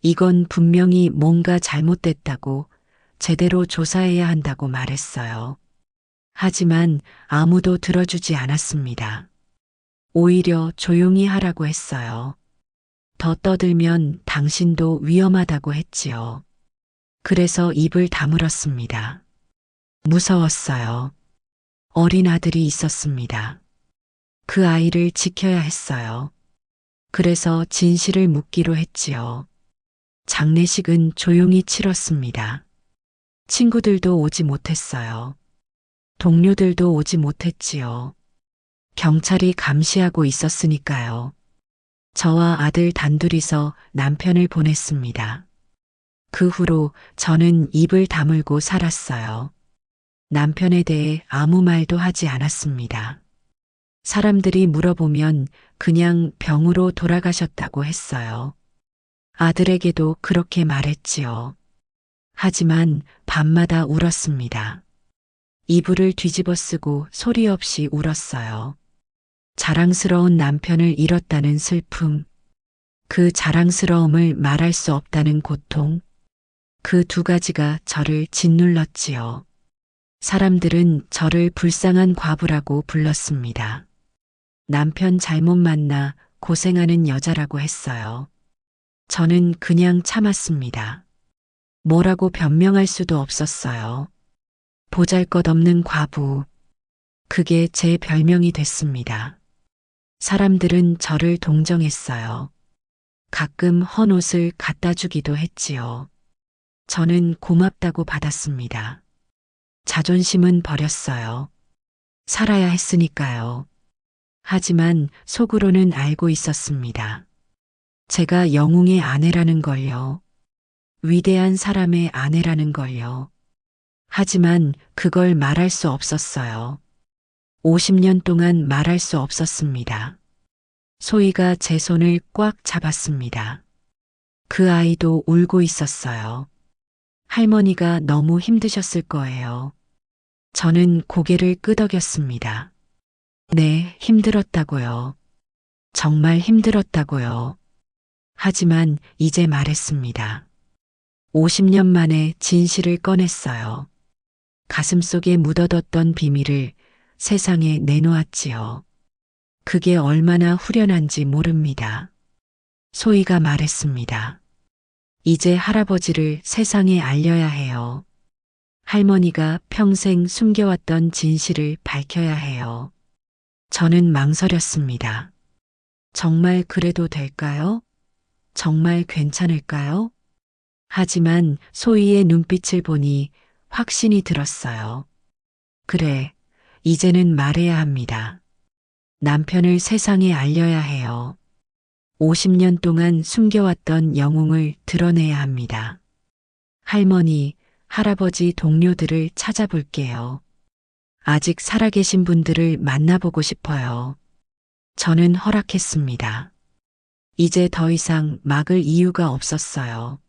S1: 이건 분명히 뭔가 잘못됐다고 제대로 조사해야 한다고 말했어요. 하지만 아무도 들어주지 않았습니다. 오히려 조용히 하라고 했어요. 더 떠들면 당신도 위험하다고 했지요. 그래서 입을 다물었습니다. 무서웠어요. 어린 아들이 있었습니다. 그 아이를 지켜야 했어요. 그래서 진실을 묻기로 했지요. 장례식은 조용히 치렀습니다. 친구들도 오지 못했어요. 동료들도 오지 못했지요. 경찰이 감시하고 있었으니까요. 저와 아들 단둘이서 남편을 보냈습니다. 그 후로 저는 입을 다물고 살았어요. 남편에 대해 아무 말도 하지 않았습니다. 사람들이 물어보면 그냥 병으로 돌아가셨다고 했어요. 아들에게도 그렇게 말했지요. 하지만 밤마다 울었습니다. 이불을 뒤집어 쓰고 소리 없이 울었어요. 자랑스러운 남편을 잃었다는 슬픔, 그 자랑스러움을 말할 수 없다는 고통, 그 두 가지가 저를 짓눌렀지요. 사람들은 저를 불쌍한 과부라고 불렀습니다. 남편 잘못 만나 고생하는 여자라고 했어요. 저는 그냥 참았습니다. 뭐라고 변명할 수도 없었어요. 보잘것없는 과부. 그게 제 별명이 됐습니다. 사람들은 저를 동정했어요. 가끔 헌 옷을 갖다 주기도 했지요. 저는 고맙다고 받았습니다. 자존심은 버렸어요. 살아야 했으니까요. 하지만 속으로는 알고 있었습니다. 제가 영웅의 아내라는 걸요. 위대한 사람의 아내라는 걸요. 하지만 그걸 말할 수 없었어요. 50년 동안 말할 수 없었습니다. 소희가 제 손을 꽉 잡았습니다. 그 아이도 울고 있었어요. 할머니가 너무 힘드셨을 거예요. 저는 고개를 끄덕였습니다. 네, 힘들었다고요. 정말 힘들었다고요. 하지만 이제 말했습니다. 50년 만에 진실을 꺼냈어요. 가슴속에 묻어뒀던 비밀을 세상에 내놓았지요. 그게 얼마나 후련한지 모릅니다. 소희가 말했습니다. 이제 할아버지를 세상에 알려야 해요. 할머니가 평생 숨겨왔던 진실을 밝혀야 해요. 저는 망설였습니다. 정말 그래도 될까요? 정말 괜찮을까요? 하지만 소희의 눈빛을 보니 확신이 들었어요. 그래, 이제는 말해야 합니다. 남편을 세상에 알려야 해요. 50년 동안 숨겨왔던 영웅을 드러내야 합니다. 할머니, 할아버지 동료들을 찾아볼게요. 아직 살아계신 분들을 만나보고 싶어요. 저는 허락했습니다. 이제 더 이상 막을 이유가 없었어요.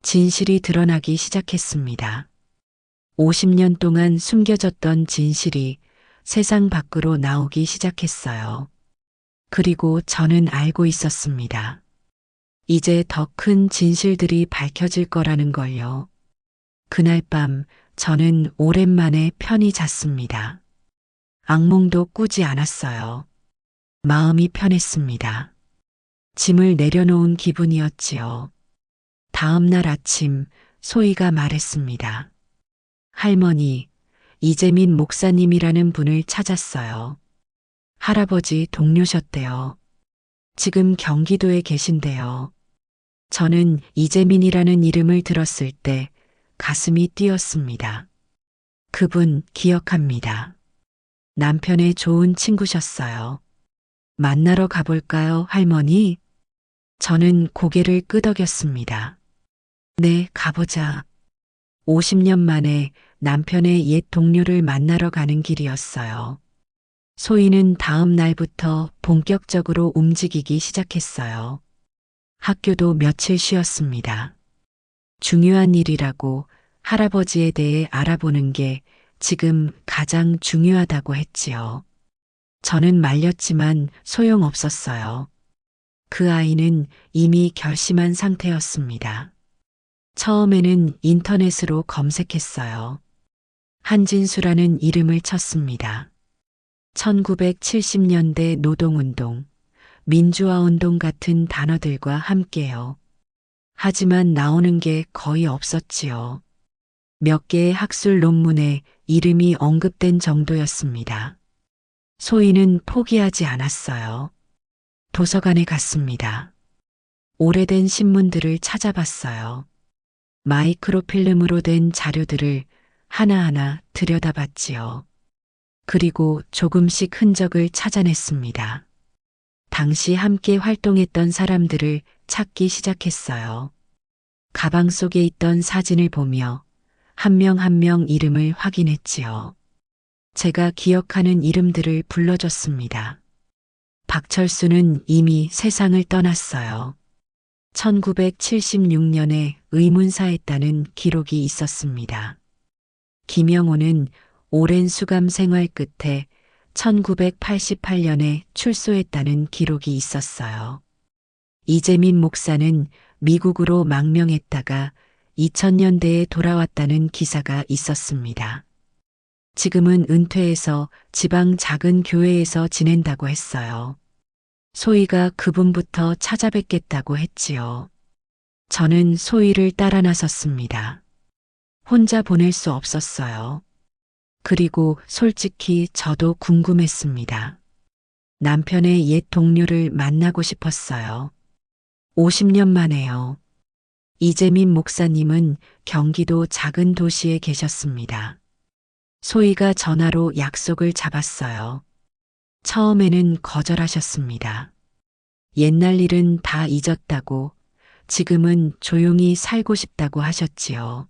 S1: 진실이 드러나기 시작했습니다. 50년 동안 숨겨졌던 진실이 세상 밖으로 나오기 시작했어요. 그리고 저는 알고 있었습니다. 이제 더 큰 진실들이 밝혀질 거라는 걸요. 그날 밤 저는 오랜만에 편히 잤습니다. 악몽도 꾸지 않았어요. 마음이 편했습니다. 짐을 내려놓은 기분이었지요. 다음 날 아침 소희가 말했습니다. 할머니, 이재민 목사님이라는 분을 찾았어요. 할아버지 동료셨대요. 지금 경기도에 계신데요. 저는 이재민이라는 이름을 들었을 때 가슴이 뛰었습니다. 그분 기억합니다. 남편의 좋은 친구셨어요. 만나러 가볼까요, 할머니? 저는 고개를 끄덕였습니다. 네, 가보자. 50년 만에 남편의 옛 동료를 만나러 가는 길이었어요. 소희는 다음 날부터 본격적으로 움직이기 시작했어요. 학교도 며칠 쉬었습니다. 중요한 일이라고 할아버지에 대해 알아보는 게 지금 가장 중요하다고 했지요. 저는 말렸지만 소용없었어요. 그 아이는 이미 결심한 상태였습니다. 처음에는 인터넷으로 검색했어요. 한진수라는 이름을 쳤습니다. 1970년대 노동운동, 민주화운동 같은 단어들과 함께요. 하지만 나오는 게 거의 없었지요. 몇 개의 학술 논문에 이름이 언급된 정도였습니다. 소희는 포기하지 않았어요. 도서관에 갔습니다. 오래된 신문들을 찾아봤어요. 마이크로필름으로 된 자료들을 하나하나 들여다봤지요. 그리고 조금씩 흔적을 찾아냈습니다. 당시 함께 활동했던 사람들을 찾기 시작했어요. 가방 속에 있던 사진을 보며 한 명 한 명 이름을 확인했지요. 제가 기억하는 이름들을 불러줬습니다. 박철수는 이미 세상을 떠났어요. 1976년에 의문사했다는 기록이 있었습니다. 김영호는 오랜 수감 생활 끝에 1988년에 출소했다는 기록이 있었어요. 이재민 목사는 미국으로 망명했다가 2000년대에 돌아왔다는 기사가 있었습니다. 지금은 은퇴해서 지방 작은 교회에서 지낸다고 했어요. 소희가 그분부터 찾아뵙겠다고 했지요. 저는 소희를 따라 나섰습니다. 혼자 보낼 수 없었어요. 그리고 솔직히 저도 궁금했습니다. 남편의 옛 동료를 만나고 싶었어요. 50년 만에요. 이재민 목사님은 경기도 작은 도시에 계셨습니다. 소희가 전화로 약속을 잡았어요. 처음에는 거절하셨습니다. 옛날 일은 다 잊었다고, 지금은 조용히 살고 싶다고 하셨지요.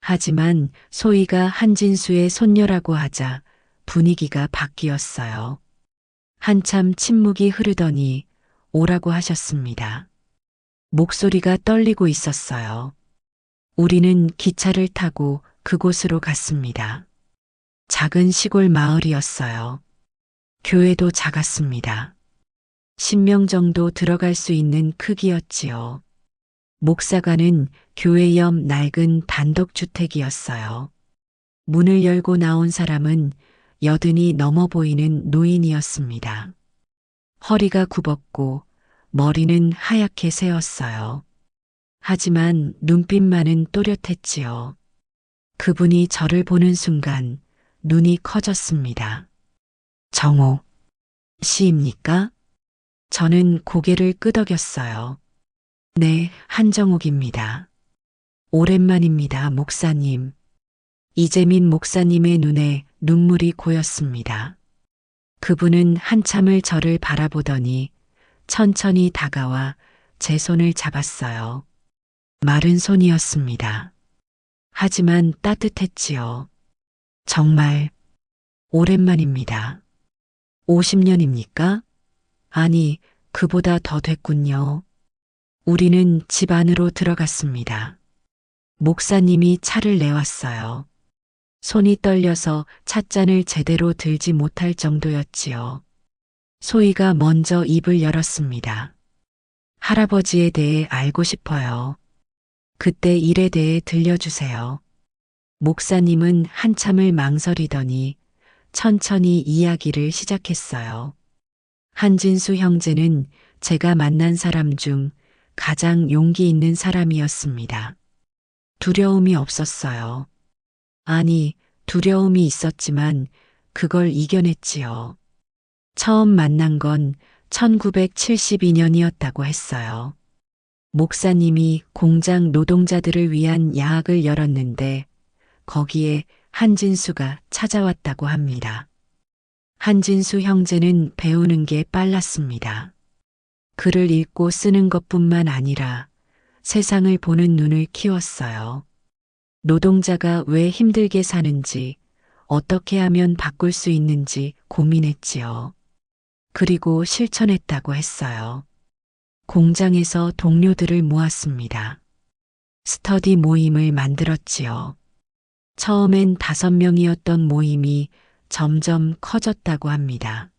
S1: 하지만 소희가 한진수의 손녀라고 하자 분위기가 바뀌었어요. 한참 침묵이 흐르더니 오라고 하셨습니다. 목소리가 떨리고 있었어요. 우리는 기차를 타고 그곳으로 갔습니다. 작은 시골 마을이었어요. 교회도 작았습니다. 10명 정도 들어갈 수 있는 크기였지요. 목사관은 교회 옆 낡은 단독주택이었어요. 문을 열고 나온 사람은 여든이 넘어 보이는 노인이었습니다. 허리가 굽었고 머리는 하얗게 새었어요. 하지만 눈빛만은 또렷했지요. 그분이 저를 보는 순간 눈이 커졌습니다. 정호 씨입니까? 저는 고개를 끄덕였어요. 네, 한정옥입니다. 오랜만입니다, 목사님. 이재민 목사님의 눈에 눈물이 고였습니다. 그분은 한참을 저를 바라보더니 천천히 다가와 제 손을 잡았어요. 마른 손이었습니다. 하지만 따뜻했지요. 정말 오랜만입니다. 50년입니까? 아니, 그보다 더 됐군요. 우리는 집 안으로 들어갔습니다. 목사님이 차를 내왔어요. 손이 떨려서 찻잔을 제대로 들지 못할 정도였지요. 소희가 먼저 입을 열었습니다. 할아버지에 대해 알고 싶어요. 그때 일에 대해 들려주세요. 목사님은 한참을 망설이더니 천천히 이야기를 시작했어요. 한진수 형제는 제가 만난 사람 중 가장 용기 있는 사람이었습니다. 두려움이 없었어요. 아니, 두려움이 있었지만 그걸 이겨냈지요. 처음 만난 건 1972년이었다고 했어요. 목사님이 공장 노동자들을 위한 야학을 열었는데 거기에 한진수가 찾아왔다고 합니다. 한진수 형제는 배우는 게 빨랐습니다. 글을 읽고 쓰는 것뿐만 아니라 세상을 보는 눈을 키웠어요. 노동자가 왜 힘들게 사는지, 어떻게 하면 바꿀 수 있는지 고민했지요. 그리고 실천했다고 했어요. 공장에서 동료들을 모았습니다. 스터디 모임을 만들었지요. 처음엔 5명이었던 모임이 점점 커졌다고 합니다.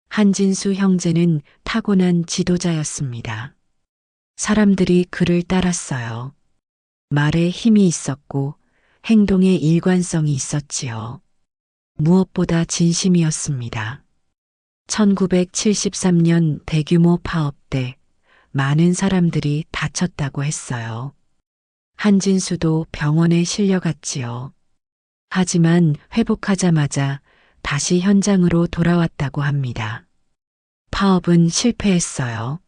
S1: 한진수 형제는 타고난 지도자였습니다. 사람들이 그를 따랐어요. 말에 힘이 있었고 행동에 일관성이 있었지요. 무엇보다 진심이었습니다. 1973년 대규모 파업 때 많은 사람들이 다쳤다고 했어요. 한진수도 병원에 실려갔지요. 하지만 회복하자마자 다시 현장으로 돌아왔다고 합니다. 파업은 실패했어요.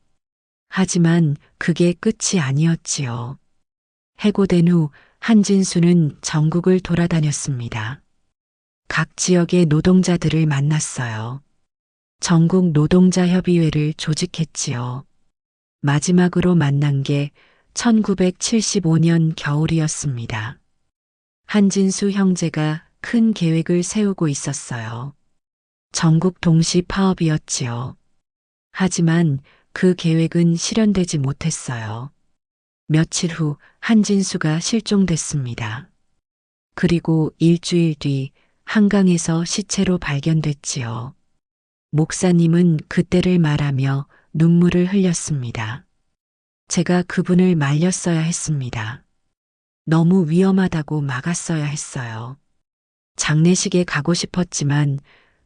S1: 하지만 그게 끝이 아니었지요. 해고된 후 한진수는 전국을 돌아다녔습니다. 각 지역의 노동자들을 만났어요. 전국 노동자협의회를 조직했지요. 마지막으로 만난 게 1975년 겨울이었습니다. 한진수 형제가 큰 계획을 세우고 있었어요. 전국 동시 파업이었지요. 하지만 그 계획은 실현되지 못했어요. 며칠 후 한진수가 실종됐습니다. 그리고 일주일 뒤 한강에서 시체로 발견됐지요. 목사님은 그때를 말하며 눈물을 흘렸습니다. 제가 그분을 말렸어야 했습니다. 너무 위험하다고 막았어야 했어요. 장례식에 가고 싶었지만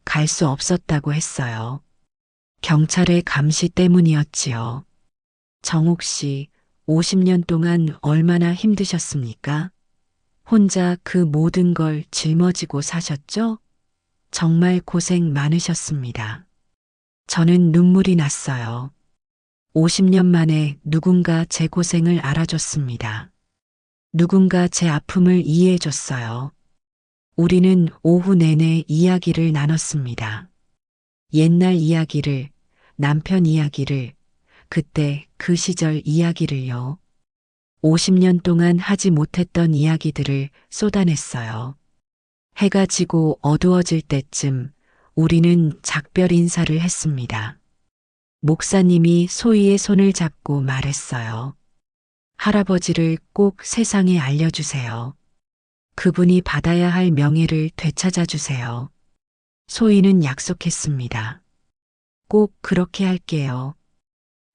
S1: 갈 수 없었다고 했어요. 경찰의 감시 때문이었지요. 정옥 씨, 50년 동안 얼마나 힘드셨습니까? 혼자 그 모든 걸 짊어지고 사셨죠? 정말 고생 많으셨습니다. 저는 눈물이 났어요. 50년 만에 누군가 제 고생을 알아줬습니다. 누군가 제 아픔을 이해해줬어요. 우리는 오후 내내 이야기를 나눴습니다. 옛날 이야기를, 남편 이야기를, 그때 그 시절 이야기를요. 50년 동안 하지 못했던 이야기들을 쏟아냈어요. 해가 지고 어두워질 때쯤 우리는 작별 인사를 했습니다. 목사님이 소희의 손을 잡고 말했어요. 할아버지를 꼭 세상에 알려주세요. 그분이 받아야 할 명예를 되찾아 주세요. 소희는 약속했습니다. 꼭 그렇게 할게요.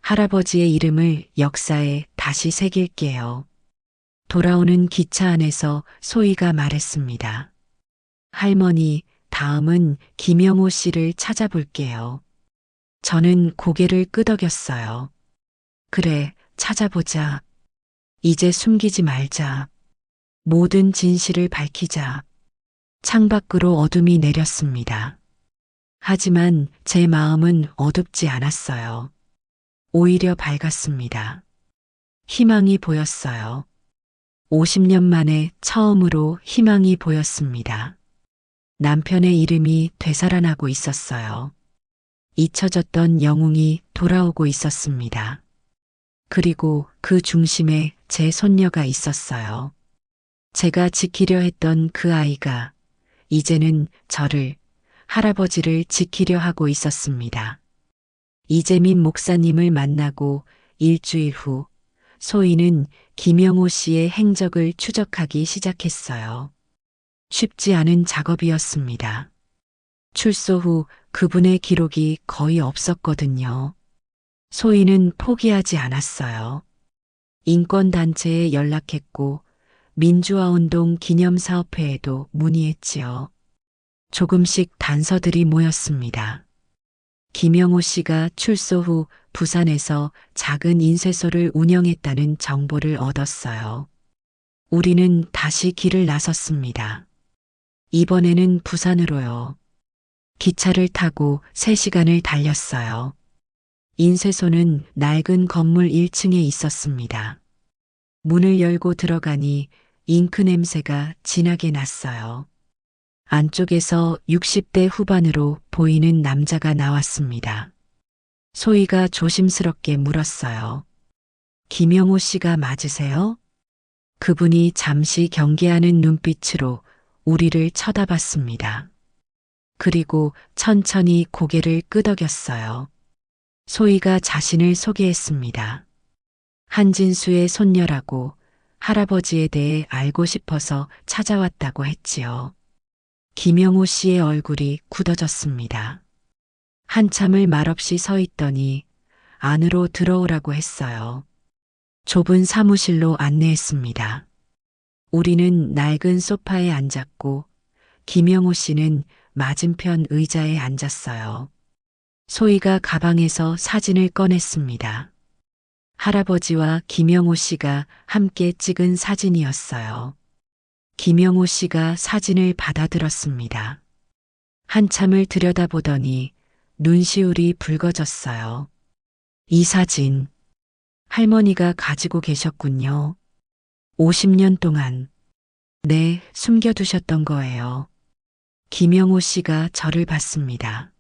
S1: 할아버지의 이름을 역사에 다시 새길게요. 돌아오는 기차 안에서 소희가 말했습니다. 할머니, 다음은 김영호 씨를 찾아볼게요. 저는 고개를 끄덕였어요. 그래, 찾아보자. 이제 숨기지 말자. 모든 진실을 밝히자. 창밖으로 어둠이 내렸습니다. 하지만 제 마음은 어둡지 않았어요. 오히려 밝았습니다. 희망이 보였어요. 50년 만에 처음으로 희망이 보였습니다. 남편의 이름이 되살아나고 있었어요. 잊혀졌던 영웅이 돌아오고 있었습니다. 그리고 그 중심에 제 손녀가 있었어요. 제가 지키려 했던 그 아이가 이제는 저를, 할아버지를 지키려 하고 있었습니다. 이재민 목사님을 만나고 일주일 후 소희는 김영호 씨의 행적을 추적하기 시작했어요. 쉽지 않은 작업이었습니다. 출소 후 그분의 기록이 거의 없었거든요. 소희는 포기하지 않았어요. 인권단체에 연락했고 민주화운동 기념사업회에도 문의했지요. 조금씩 단서들이 모였습니다. 김영호 씨가 출소 후 부산에서 작은 인쇄소를 운영했다는 정보를 얻었어요. 우리는 다시 길을 나섰습니다. 이번에는 부산으로요. 기차를 타고 3시간을 달렸어요. 인쇄소는 낡은 건물 1층에 있었습니다. 문을 열고 들어가니 잉크 냄새가 진하게 났어요. 안쪽에서 60대 후반으로 보이는 남자가 나왔습니다. 소희가 조심스럽게 물었어요. 김영호 씨가 맞으세요? 그분이 잠시 경계하는 눈빛으로 우리를 쳐다봤습니다. 그리고 천천히 고개를 끄덕였어요. 소희가 자신을 소개했습니다. 한진수의 손녀라고 할아버지에 대해 알고 싶어서 찾아왔다고 했지요. 김영호 씨의 얼굴이 굳어졌습니다. 한참을 말없이 서 있더니 안으로 들어오라고 했어요. 좁은 사무실로 안내했습니다. 우리는 낡은 소파에 앉았고 김영호 씨는 맞은편 의자에 앉았어요. 소희가 가방에서 사진을 꺼냈습니다. 할아버지와 김영호 씨가 함께 찍은 사진이었어요. 김영호 씨가 사진을 받아들었습니다. 한참을 들여다보더니 눈시울이 붉어졌어요. 이 사진, 할머니가 가지고 계셨군요. 50년 동안. 네, 숨겨두셨던 거예요. 김영호 씨가 저를 봤습니다.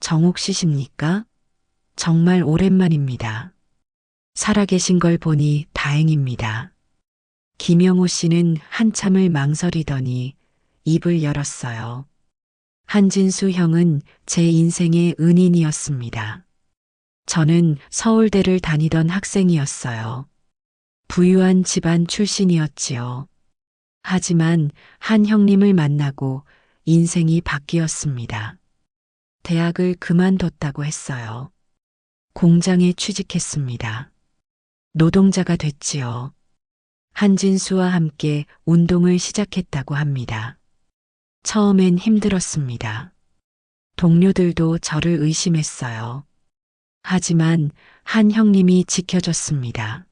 S1: 정옥 씨십니까? 정말 오랜만입니다. 살아계신 걸 보니 다행입니다. 김영호 씨는 한참을 망설이더니 입을 열었어요. 한진수 형은 제 인생의 은인이었습니다. 저는 서울대를 다니던 학생이었어요. 부유한 집안 출신이었지요. 하지만 한 형님을 만나고 인생이 바뀌었습니다. 대학을 그만뒀다고 했어요. 공장에 취직했습니다. 노동자가 됐지요. 한진수와 함께 운동을 시작했다고 합니다. 처음엔 힘들었습니다. 동료들도 저를 의심했어요. 하지만 한 형님이 지켜줬습니다.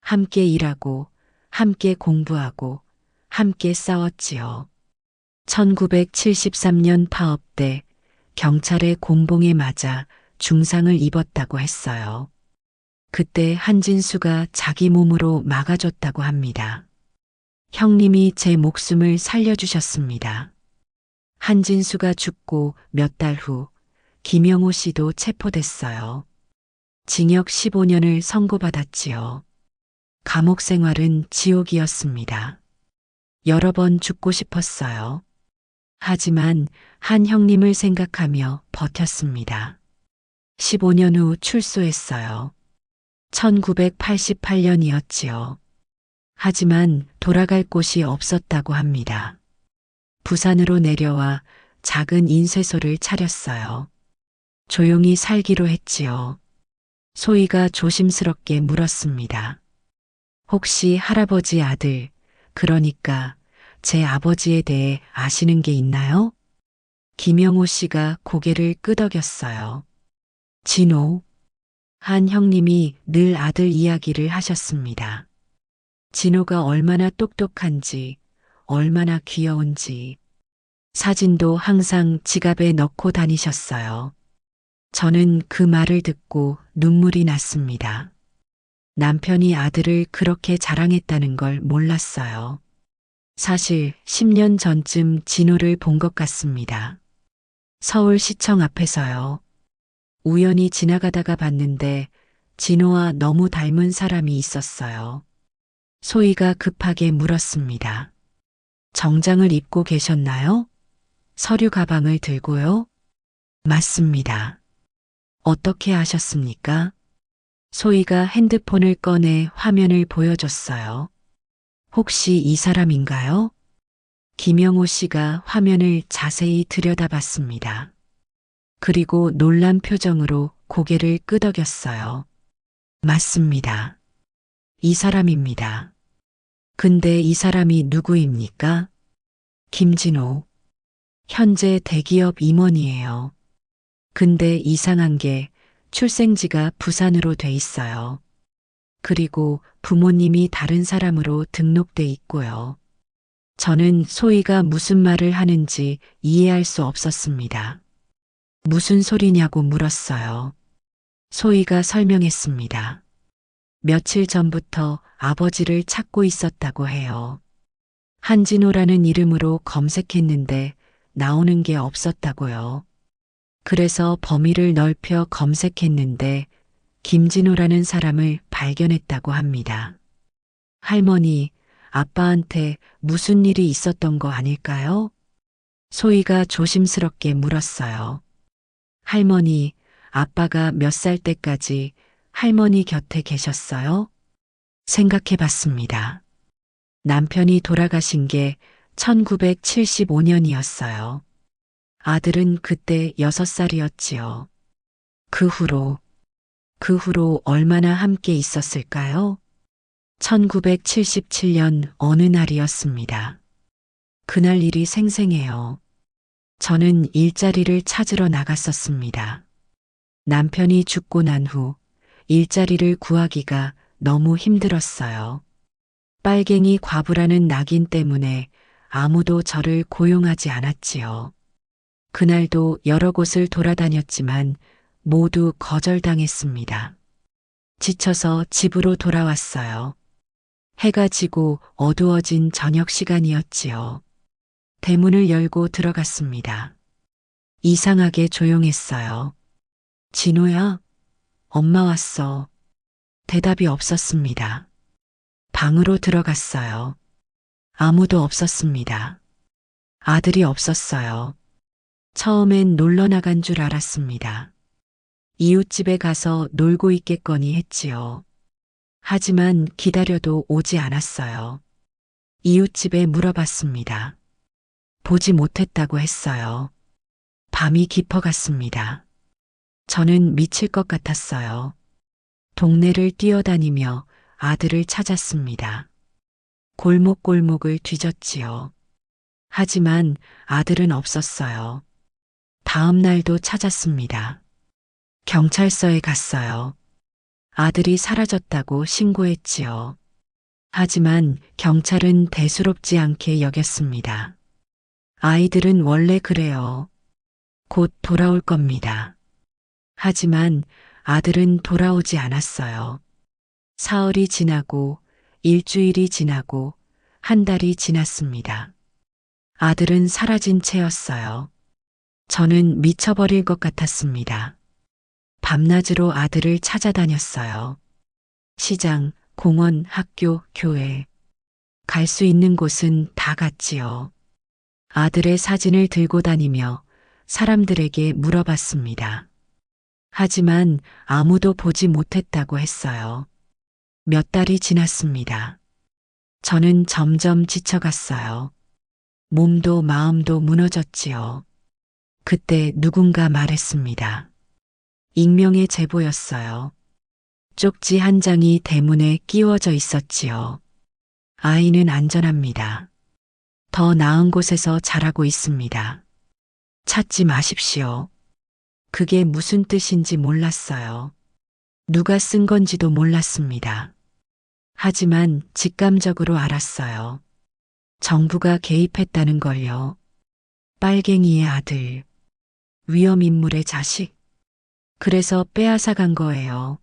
S1: 함께 일하고, 함께 공부하고, 함께 싸웠지요. 1973년 파업 때 경찰의 공봉에 맞아 중상을 입었다고 했어요. 그때 한진수가 자기 몸으로 막아줬다고 합니다. 형님이 제 목숨을 살려주셨습니다. 한진수가 죽고 몇 달 후 김영호 씨도 체포됐어요. 징역 15년을 선고받았지요. 감옥 생활은 지옥이었습니다. 여러 번 죽고 싶었어요. 하지만 한 형님을 생각하며 버텼습니다. 15년 후 출소했어요. 1988년이었지요. 하지만 돌아갈 곳이 없었다고 합니다. 부산으로 내려와 작은 인쇄소를 차렸어요. 조용히 살기로 했지요. 소희가 조심스럽게 물었습니다. 혹시 할아버지 아들, 그러니까 제 아버지에 대해 아시는 게 있나요? 김영호 씨가 고개를 끄덕였어요. 진호. 한 형님이 늘 아들 이야기를 하셨습니다. 진호가 얼마나 똑똑한지, 얼마나 귀여운지. 사진도 항상 지갑에 넣고 다니셨어요. 저는 그 말을 듣고 눈물이 났습니다. 남편이 아들을 그렇게 자랑했다는 걸 몰랐어요. 사실 10년 전쯤 진호를 본 것 같습니다. 서울시청 앞에서요. 우연히 지나가다가 봤는데 진호와 너무 닮은 사람이 있었어요. 소희가 급하게 물었습니다. 정장을 입고 계셨나요? 서류 가방을 들고요? 맞습니다. 어떻게 아셨습니까? 소희가 핸드폰을 꺼내 화면을 보여줬어요. 혹시 이 사람인가요? 김영호 씨가 화면을 자세히 들여다봤습니다. 그리고 놀란 표정으로 고개를 끄덕였어요. 맞습니다. 이 사람입니다. 근데 이 사람이 누구입니까? 김진호. 현재 대기업 임원이에요. 근데 이상한 게 출생지가 부산으로 돼 있어요. 그리고 부모님이 다른 사람으로 등록돼 있고요. 저는 소희가 무슨 말을 하는지 이해할 수 없었습니다. 무슨 소리냐고 물었어요. 소희가 설명했습니다. 며칠 전부터 아버지를 찾고 있었다고 해요. 한진호라는 이름으로 검색했는데 나오는 게 없었다고요. 그래서 범위를 넓혀 검색했는데 김진호라는 사람을 발견했다고 합니다. 할머니, 아빠한테 무슨 일이 있었던 거 아닐까요? 소희가 조심스럽게 물었어요. 할머니, 아빠가 몇 살 때까지 할머니 곁에 계셨어요? 생각해 봤습니다. 남편이 돌아가신 게 1975년이었어요. 아들은 그때 6살이었지요. 그 후로, 그 후로 얼마나 함께 있었을까요? 1977년 어느 날이었습니다. 그날 일이 생생해요. 저는 일자리를 찾으러 나갔었습니다. 남편이 죽고 난 후 일자리를 구하기가 너무 힘들었어요. 빨갱이 과부라는 낙인 때문에 아무도 저를 고용하지 않았지요. 그날도 여러 곳을 돌아다녔지만 모두 거절당했습니다. 지쳐서 집으로 돌아왔어요. 해가 지고 어두워진 저녁 시간이었지요. 대문을 열고 들어갔습니다. 이상하게 조용했어요. 진호야, 엄마 왔어. 대답이 없었습니다. 방으로 들어갔어요. 아무도 없었습니다. 아들이 없었어요. 처음엔 놀러 나간 줄 알았습니다. 이웃집에 가서 놀고 있겠거니 했지요. 하지만 기다려도 오지 않았어요. 이웃집에 물어봤습니다. 보지 못했다고 했어요. 밤이 깊어갔습니다. 저는 미칠 것 같았어요. 동네를 뛰어다니며 아들을 찾았습니다. 골목골목을 뒤졌지요. 하지만 아들은 없었어요. 다음 날도 찾았습니다. 경찰서에 갔어요. 아들이 사라졌다고 신고했지요. 하지만 경찰은 대수롭지 않게 여겼습니다. 아이들은 원래 그래요. 곧 돌아올 겁니다. 하지만 아들은 돌아오지 않았어요. 사흘이 지나고 일주일이 지나고 한 달이 지났습니다. 아들은 사라진 채였어요. 저는 미쳐버릴 것 같았습니다. 밤낮으로 아들을 찾아다녔어요. 시장, 공원, 학교, 교회. 갈 수 있는 곳은 다 갔지요. 아들의 사진을 들고 다니며 사람들에게 물어봤습니다. 하지만 아무도 보지 못했다고 했어요. 몇 달이 지났습니다. 저는 점점 지쳐갔어요. 몸도 마음도 무너졌지요. 그때 누군가 말했습니다. 익명의 제보였어요. 쪽지 한 장이 대문에 끼워져 있었지요. 아이는 안전합니다. 더 나은 곳에서 자라고 있습니다. 찾지 마십시오. 그게 무슨 뜻인지 몰랐어요. 누가 쓴 건지도 몰랐습니다. 하지만 직감적으로 알았어요. 정부가 개입했다는 걸요. 빨갱이의 아들, 위험인물의 자식. 그래서 빼앗아 간 거예요.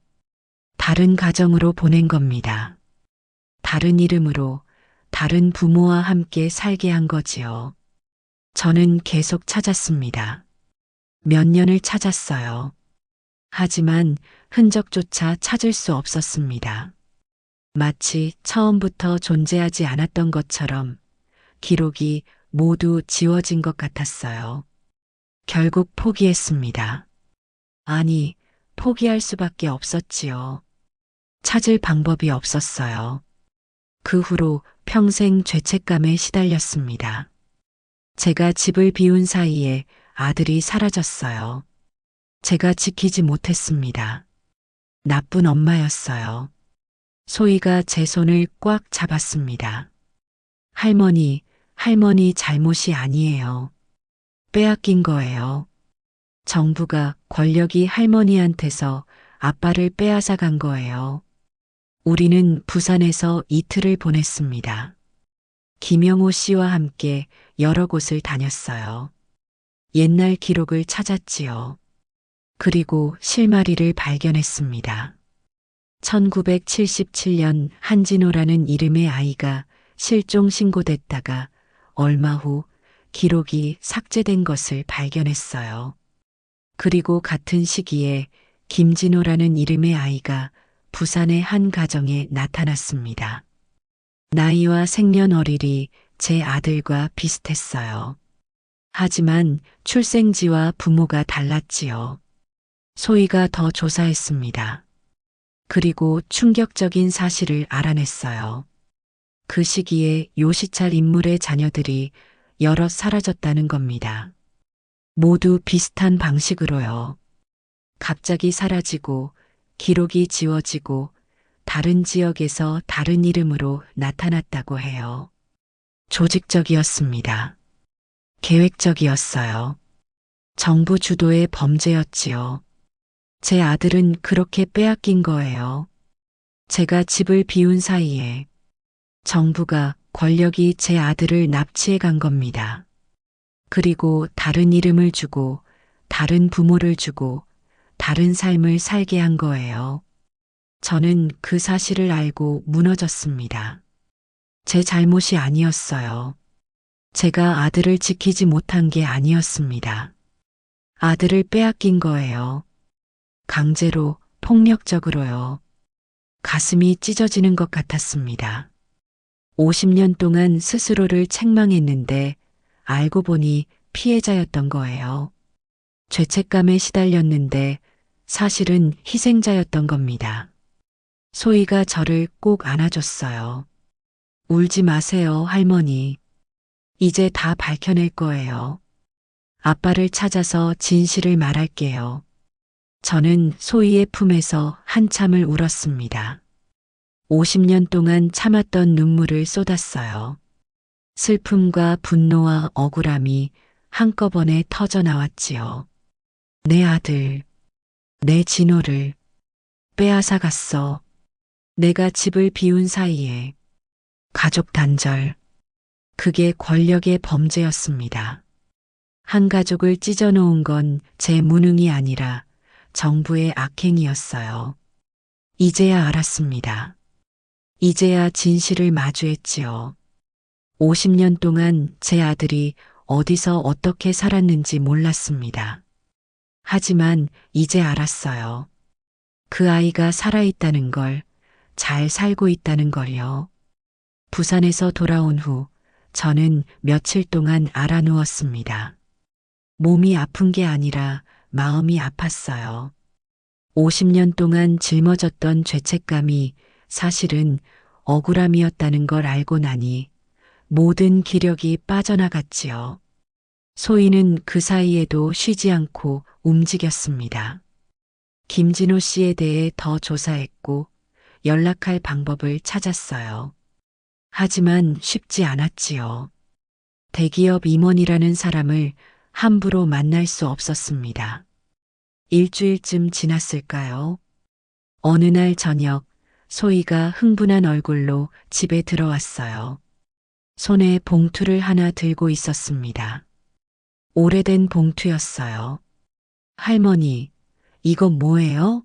S1: 다른 가정으로 보낸 겁니다. 다른 이름으로 다른 부모와 함께 살게 한 거지요. 저는 계속 찾았습니다. 몇 년을 찾았어요. 하지만 흔적조차 찾을 수 없었습니다. 마치 처음부터 존재하지 않았던 것처럼 기록이 모두 지워진 것 같았어요. 결국 포기했습니다. 아니, 포기할 수밖에 없었지요. 찾을 방법이 없었어요. 그 후로 평생 죄책감에 시달렸습니다. 제가 집을 비운 사이에 아들이 사라졌어요. 제가 지키지 못했습니다. 나쁜 엄마였어요. 소희가 제 손을 꽉 잡았습니다. 할머니 잘못이 아니에요. 빼앗긴 거예요. 정부가 권력이 할머니한테서 아빠를 빼앗아 간 거예요. 우리는 부산에서 이틀을 보냈습니다. 김영호 씨와 함께 여러 곳을 다녔어요. 옛날 기록을 찾았지요. 그리고 실마리를 발견했습니다. 1977년 한진호라는 이름의 아이가 실종 신고됐다가 얼마 후 기록이 삭제된 것을 발견했어요. 그리고 같은 시기에 김진호라는 이름의 아이가 부산의 한 가정에 나타났습니다. 나이와 생년월일이 제 아들과 비슷했어요. 하지만 출생지와 부모가 달랐지요. 소희가 더 조사했습니다. 그리고 충격적인 사실을 알아냈어요. 그 시기에 요시찰 인물의 자녀들이 여럿 사라졌다는 겁니다. 모두 비슷한 방식으로요. 갑자기 사라지고 기록이 지워지고 다른 지역에서 다른 이름으로 나타났다고 해요. 조직적이었습니다. 계획적이었어요. 정부 주도의 범죄였지요. 제 아들은 그렇게 빼앗긴 거예요. 제가 집을 비운 사이에 정부가 권력이 제 아들을 납치해 간 겁니다. 그리고 다른 이름을 주고 다른 부모를 주고 다른 삶을 살게 한 거예요. 저는 그 사실을 알고 무너졌습니다. 제 잘못이 아니었어요. 제가 아들을 지키지 못한 게 아니었습니다. 아들을 빼앗긴 거예요. 강제로, 폭력적으로요. 가슴이 찢어지는 것 같았습니다. 50년 동안 스스로를 책망했는데 알고 보니 피해자였던 거예요. 죄책감에 시달렸는데 사실은 희생자였던 겁니다. 소희가 저를 꼭 안아줬어요. 울지 마세요, 할머니. 이제 다 밝혀낼 거예요. 아빠를 찾아서 진실을 말할게요. 저는 소희의 품에서 한참을 울었습니다. 50년 동안 참았던 눈물을 쏟았어요. 슬픔과 분노와 억울함이 한꺼번에 터져 나왔지요. 내 아들, 내 진호를 빼앗아 갔어. 내가 집을 비운 사이에 가족 단절. 그게 권력의 범죄였습니다. 한 가족을 찢어놓은 건 제 무능이 아니라 정부의 악행이었어요. 이제야 알았습니다. 이제야 진실을 마주했지요. 50년 동안 제 아들이 어디서 어떻게 살았는지 몰랐습니다. 하지만 이제 알았어요. 그 아이가 살아있다는 걸, 잘 살고 있다는 걸요. 부산에서 돌아온 후 저는 며칠 동안 알아누웠습니다. 몸이 아픈 게 아니라 마음이 아팠어요. 50년 동안 짊어졌던 죄책감이 사실은 억울함이었다는 걸 알고 나니 모든 기력이 빠져나갔지요. 소희는 그 사이에도 쉬지 않고 움직였습니다. 김진호 씨에 대해 더 조사했고 연락할 방법을 찾았어요. 하지만 쉽지 않았지요. 대기업 임원이라는 사람을 함부로 만날 수 없었습니다. 일주일쯤 지났을까요? 어느 날 저녁 소희가 흥분한 얼굴로 집에 들어왔어요. 손에 봉투를 하나 들고 있었습니다. 오래된 봉투였어요. 할머니, 이건 뭐예요?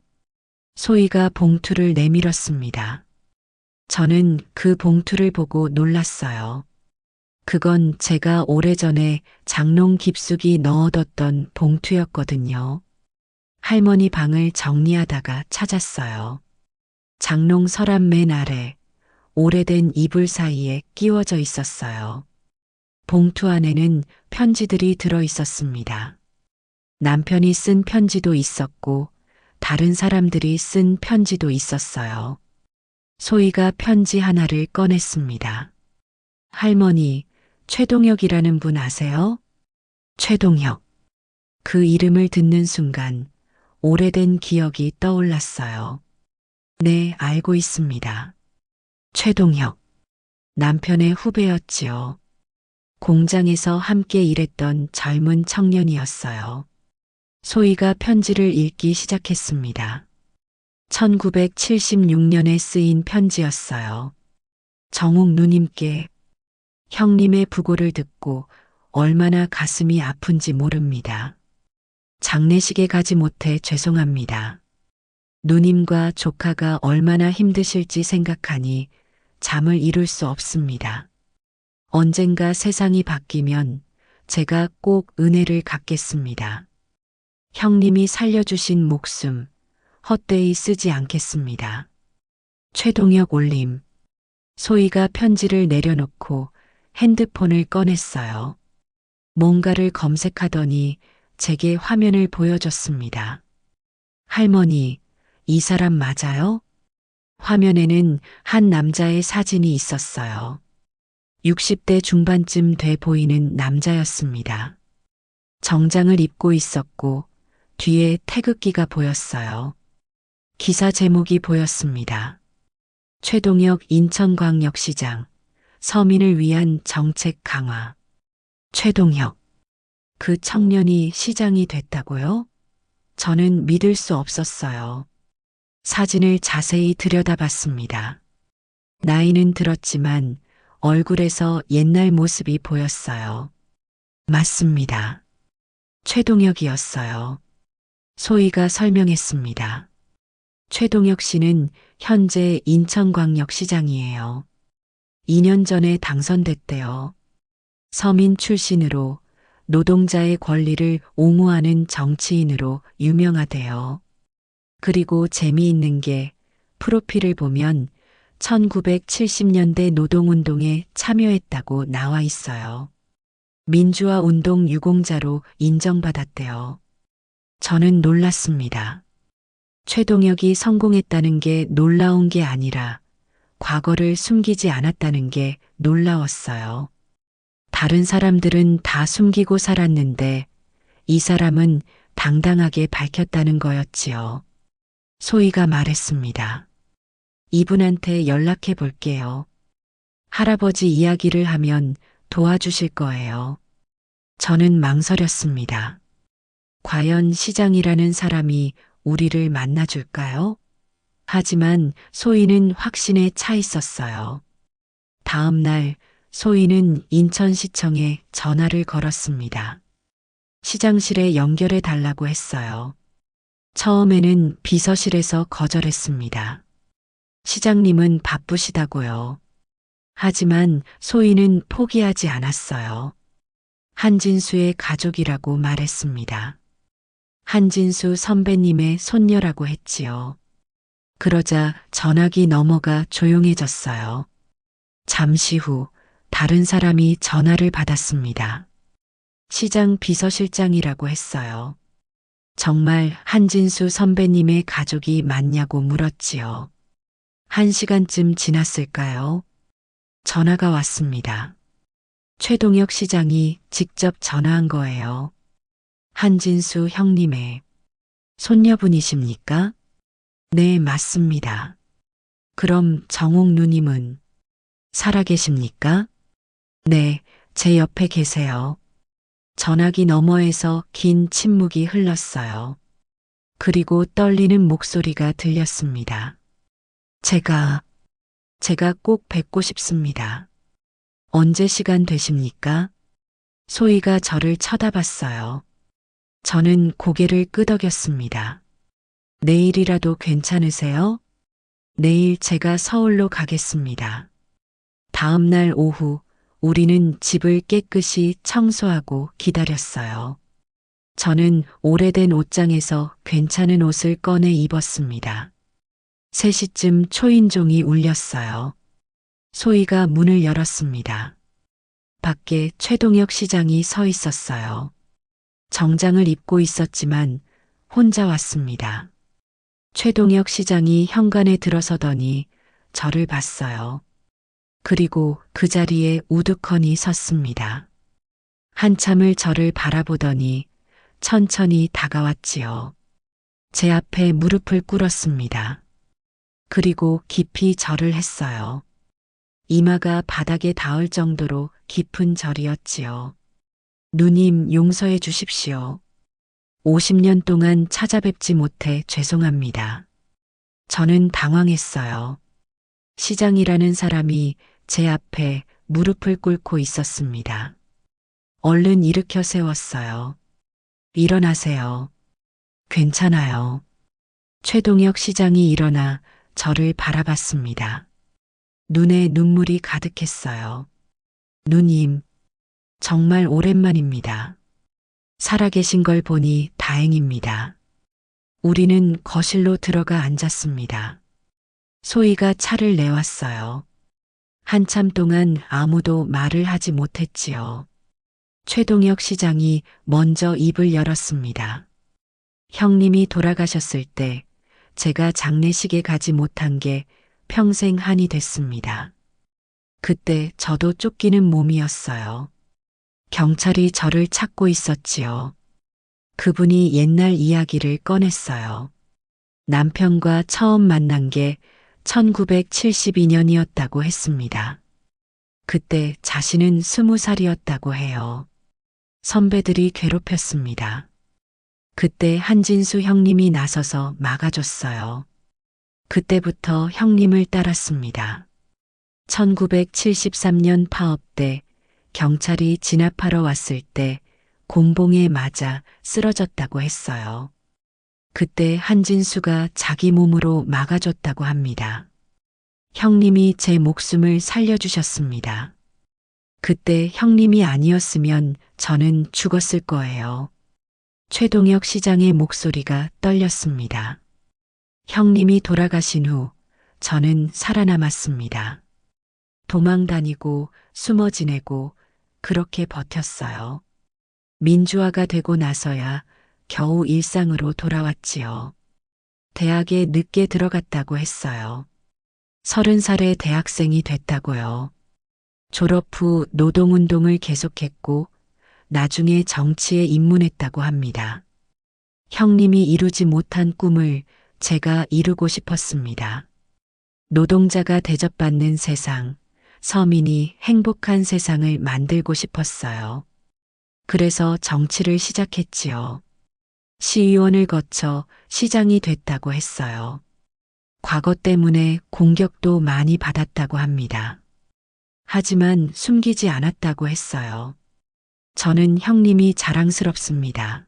S1: 소희가 봉투를 내밀었습니다. 저는 그 봉투를 보고 놀랐어요. 그건 제가 오래전에 장롱 깊숙이 넣어뒀던 봉투였거든요. 할머니 방을 정리하다가 찾았어요. 장롱 서랍 맨 아래 오래된 이불 사이에 끼워져 있었어요. 봉투 안에는 편지들이 들어 있었습니다. 남편이 쓴 편지도 있었고 다른 사람들이 쓴 편지도 있었어요. 소희가 편지 하나를 꺼냈습니다. 할머니, 최동혁이라는 분 아세요? 최동혁. 그 이름을 듣는 순간 오래된 기억이 떠올랐어요. 네, 알고 있습니다. 최동혁. 남편의 후배였지요. 공장에서 함께 일했던 젊은 청년이었어요. 소희가 편지를 읽기 시작했습니다. 1976년에 쓰인 편지였어요. 정욱 누님께 형님의 부고를 듣고 얼마나 가슴이 아픈지 모릅니다. 장례식에 가지 못해 죄송합니다. 누님과 조카가 얼마나 힘드실지 생각하니 잠을 이룰 수 없습니다. 언젠가 세상이 바뀌면 제가 꼭 은혜를 갚겠습니다. 형님이 살려주신 목숨 헛되이 쓰지 않겠습니다. 최동혁 올림. 소희가 편지를 내려놓고 핸드폰을 꺼냈어요. 뭔가를 검색하더니 제게 화면을 보여줬습니다. 할머니, 이 사람 맞아요? 화면에는 한 남자의 사진이 있었어요. 60대 중반쯤 돼 보이는 남자였습니다. 정장을 입고 있었고 뒤에 태극기가 보였어요. 기사 제목이 보였습니다. 최동혁 인천광역시장, 서민을 위한 정책 강화. 최동혁. 그 청년이 시장이 됐다고요? 저는 믿을 수 없었어요. 사진을 자세히 들여다봤습니다. 나이는 들었지만 얼굴에서 옛날 모습이 보였어요. 맞습니다. 최동혁이었어요. 소희가 설명했습니다. 최동혁 씨는 현재 인천광역시장이에요. 2년 전에 당선됐대요. 서민 출신으로 노동자의 권리를 옹호하는 정치인으로 유명하대요. 그리고 재미있는 게 프로필을 보면 1970년대 노동운동에 참여했다고 나와 있어요. 민주화 운동 유공자로 인정받았대요. 저는 놀랐습니다. 최동혁이 성공했다는 게 놀라운 게 아니라 과거를 숨기지 않았다는 게 놀라웠어요. 다른 사람들은 다 숨기고 살았는데 이 사람은 당당하게 밝혔다는 거였지요. 소희가 말했습니다. 이분한테 연락해 볼게요. 할아버지 이야기를 하면 도와주실 거예요. 저는 망설였습니다. 과연 시장이라는 사람이 우리를 만나줄까요? 하지만 소희는 확신에 차 있었어요. 다음 날 소희는 인천시청에 전화를 걸었습니다. 시장실에 연결해 달라고 했어요. 처음에는 비서실에서 거절했습니다. 시장님은 바쁘시다고요. 하지만 소희는 포기하지 않았어요. 한진수의 가족이라고 말했습니다. 한진수 선배님의 손녀라고 했지요. 그러자 전화기 너머가 조용해졌어요. 잠시 후 다른 사람이 전화를 받았습니다. 시장 비서실장이라고 했어요. 정말 한진수 선배님의 가족이 맞냐고 물었지요. 1시간쯤 지났을까요? 전화가 왔습니다. 최동혁 시장이 직접 전화한 거예요. 한진수 형님의 손녀분이십니까? 네, 맞습니다. 그럼 정옥 누님은 살아계십니까? 네, 제 옆에 계세요. 전화기 너머에서 긴 침묵이 흘렀어요. 그리고 떨리는 목소리가 들렸습니다. 제가 꼭 뵙고 싶습니다. 언제 시간 되십니까? 소희가 저를 쳐다봤어요. 저는 고개를 끄덕였습니다. 내일이라도 괜찮으세요? 내일 제가 서울로 가겠습니다. 다음 날 오후 우리는 집을 깨끗이 청소하고 기다렸어요. 저는 오래된 옷장에서 괜찮은 옷을 꺼내 입었습니다. 3시쯤 초인종이 울렸어요. 소희가 문을 열었습니다. 밖에 최동혁 시장이 서 있었어요. 정장을 입고 있었지만 혼자 왔습니다. 최동혁 시장이 현관에 들어서더니 저를 봤어요. 그리고 그 자리에 우두커니 섰습니다. 한참을 저를 바라보더니 천천히 다가왔지요. 제 앞에 무릎을 꿇었습니다. 그리고 깊이 절을 했어요. 이마가 바닥에 닿을 정도로 깊은 절이었지요. 누님 용서해 주십시오. 50년 동안 찾아뵙지 못해 죄송합니다. 저는 당황했어요. 시장이라는 사람이 제 앞에 무릎을 꿇고 있었습니다. 얼른 일으켜 세웠어요. 일어나세요. 괜찮아요. 최동혁 시장이 일어나 저를 바라봤습니다. 눈에 눈물이 가득했어요. 누님, 정말 오랜만입니다. 살아계신 걸 보니 다행입니다. 우리는 거실로 들어가 앉았습니다. 소희가 차를 내왔어요. 한참 동안 아무도 말을 하지 못했지요. 최동혁 시장이 먼저 입을 열었습니다. 형님이 돌아가셨을 때 제가 장례식에 가지 못한 게 평생 한이 됐습니다. 그때 저도 쫓기는 몸이었어요. 경찰이 저를 찾고 있었지요. 그분이 옛날 이야기를 꺼냈어요. 남편과 처음 만난 게 1972년이었다고 했습니다. 그때 자신은 20살이었다고 해요. 선배들이 괴롭혔습니다. 그때 한진수 형님이 나서서 막아줬어요. 그때부터 형님을 따랐습니다. 1973년 파업 때 경찰이 진압하러 왔을 때 곤봉에 맞아 쓰러졌다고 했어요. 그때 한진수가 자기 몸으로 막아줬다고 합니다. 형님이 제 목숨을 살려주셨습니다. 그때 형님이 아니었으면 저는 죽었을 거예요. 최동혁 시장의 목소리가 떨렸습니다. 형님이 돌아가신 후 저는 살아남았습니다. 도망 다니고 숨어 지내고 그렇게 버텼어요. 민주화가 되고 나서야 겨우 일상으로 돌아왔지요. 대학에 늦게 들어갔다고 했어요. 30살에 대학생이 됐다고요. 졸업 후 노동운동을 계속했고 나중에 정치에 입문했다고 합니다. 형님이 이루지 못한 꿈을 제가 이루고 싶었습니다. 노동자가 대접받는 세상, 서민이 행복한 세상을 만들고 싶었어요. 그래서 정치를 시작했지요. 시의원을 거쳐 시장이 됐다고 했어요. 과거 때문에 공격도 많이 받았다고 합니다. 하지만 숨기지 않았다고 했어요. 저는 형님이 자랑스럽습니다.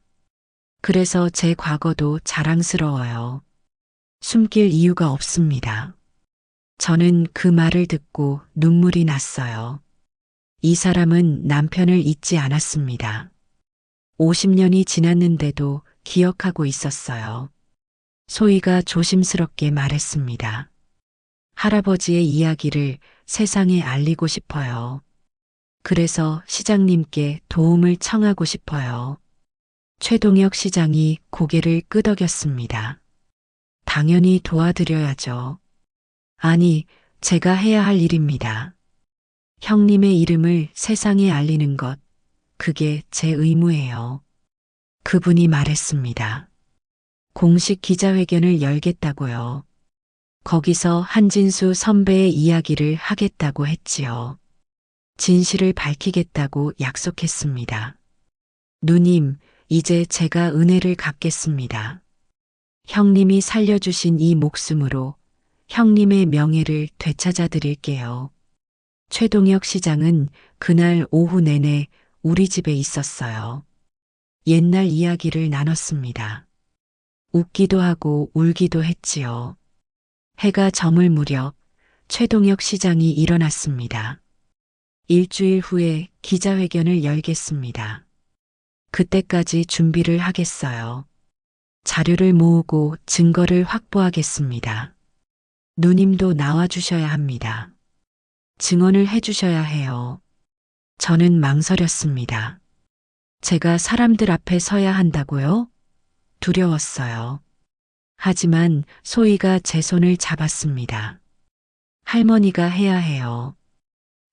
S1: 그래서 제 과거도 자랑스러워요. 숨길 이유가 없습니다. 저는 그 말을 듣고 눈물이 났어요. 이 사람은 남편을 잊지 않았습니다. 50년이 지났는데도 기억하고 있었어요. 소희가 조심스럽게 말했습니다. 할아버지의 이야기를 세상에 알리고 싶어요. 그래서 시장님께 도움을 청하고 싶어요. 최동혁 시장이 고개를 끄덕였습니다. 당연히 도와드려야죠. 아니, 제가 해야 할 일입니다. 형님의 이름을 세상에 알리는 것, 그게 제 의무예요. 그분이 말했습니다. 공식 기자회견을 열겠다고요. 거기서 한진수 선배의 이야기를 하겠다고 했지요. 진실을 밝히겠다고 약속했습니다. 누님, 이제 제가 은혜를 갚겠습니다. 형님이 살려주신 이 목숨으로 형님의 명예를 되찾아 드릴게요. 최동혁 시장은 그날 오후 내내 우리 집에 있었어요. 옛날 이야기를 나눴습니다. 웃기도 하고 울기도 했지요. 해가 저물 무렵 최동혁 시장이 일어났습니다. 일주일 후에 기자회견을 열겠습니다. 그때까지 준비를 하겠어요. 자료를 모으고 증거를 확보하겠습니다. 누님도 나와주셔야 합니다. 증언을 해주셔야 해요. 저는 망설였습니다. 제가 사람들 앞에 서야 한다고요? 두려웠어요. 하지만 소희가 제 손을 잡았습니다. 할머니가 해야 해요.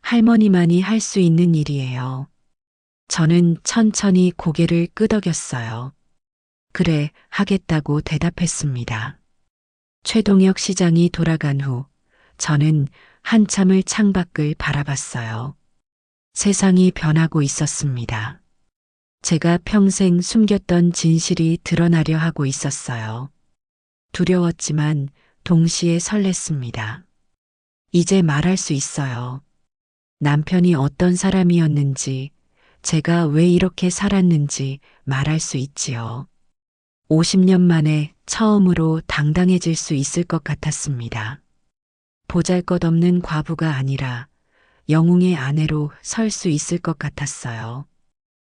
S1: 할머니만이 할 수 있는 일이에요. 저는 천천히 고개를 끄덕였어요. 그래, 하겠다고 대답했습니다. 최동혁 시장이 돌아간 후 저는 한참을 창밖을 바라봤어요. 세상이 변하고 있었습니다. 제가 평생 숨겼던 진실이 드러나려 하고 있었어요. 두려웠지만 동시에 설렜습니다. 이제 말할 수 있어요. 남편이 어떤 사람이었는지, 제가 왜 이렇게 살았는지 말할 수 있지요. 50년 만에 처음으로 당당해질 수 있을 것 같았습니다. 보잘것없는 과부가 아니라 영웅의 아내로 설 수 있을 것 같았어요.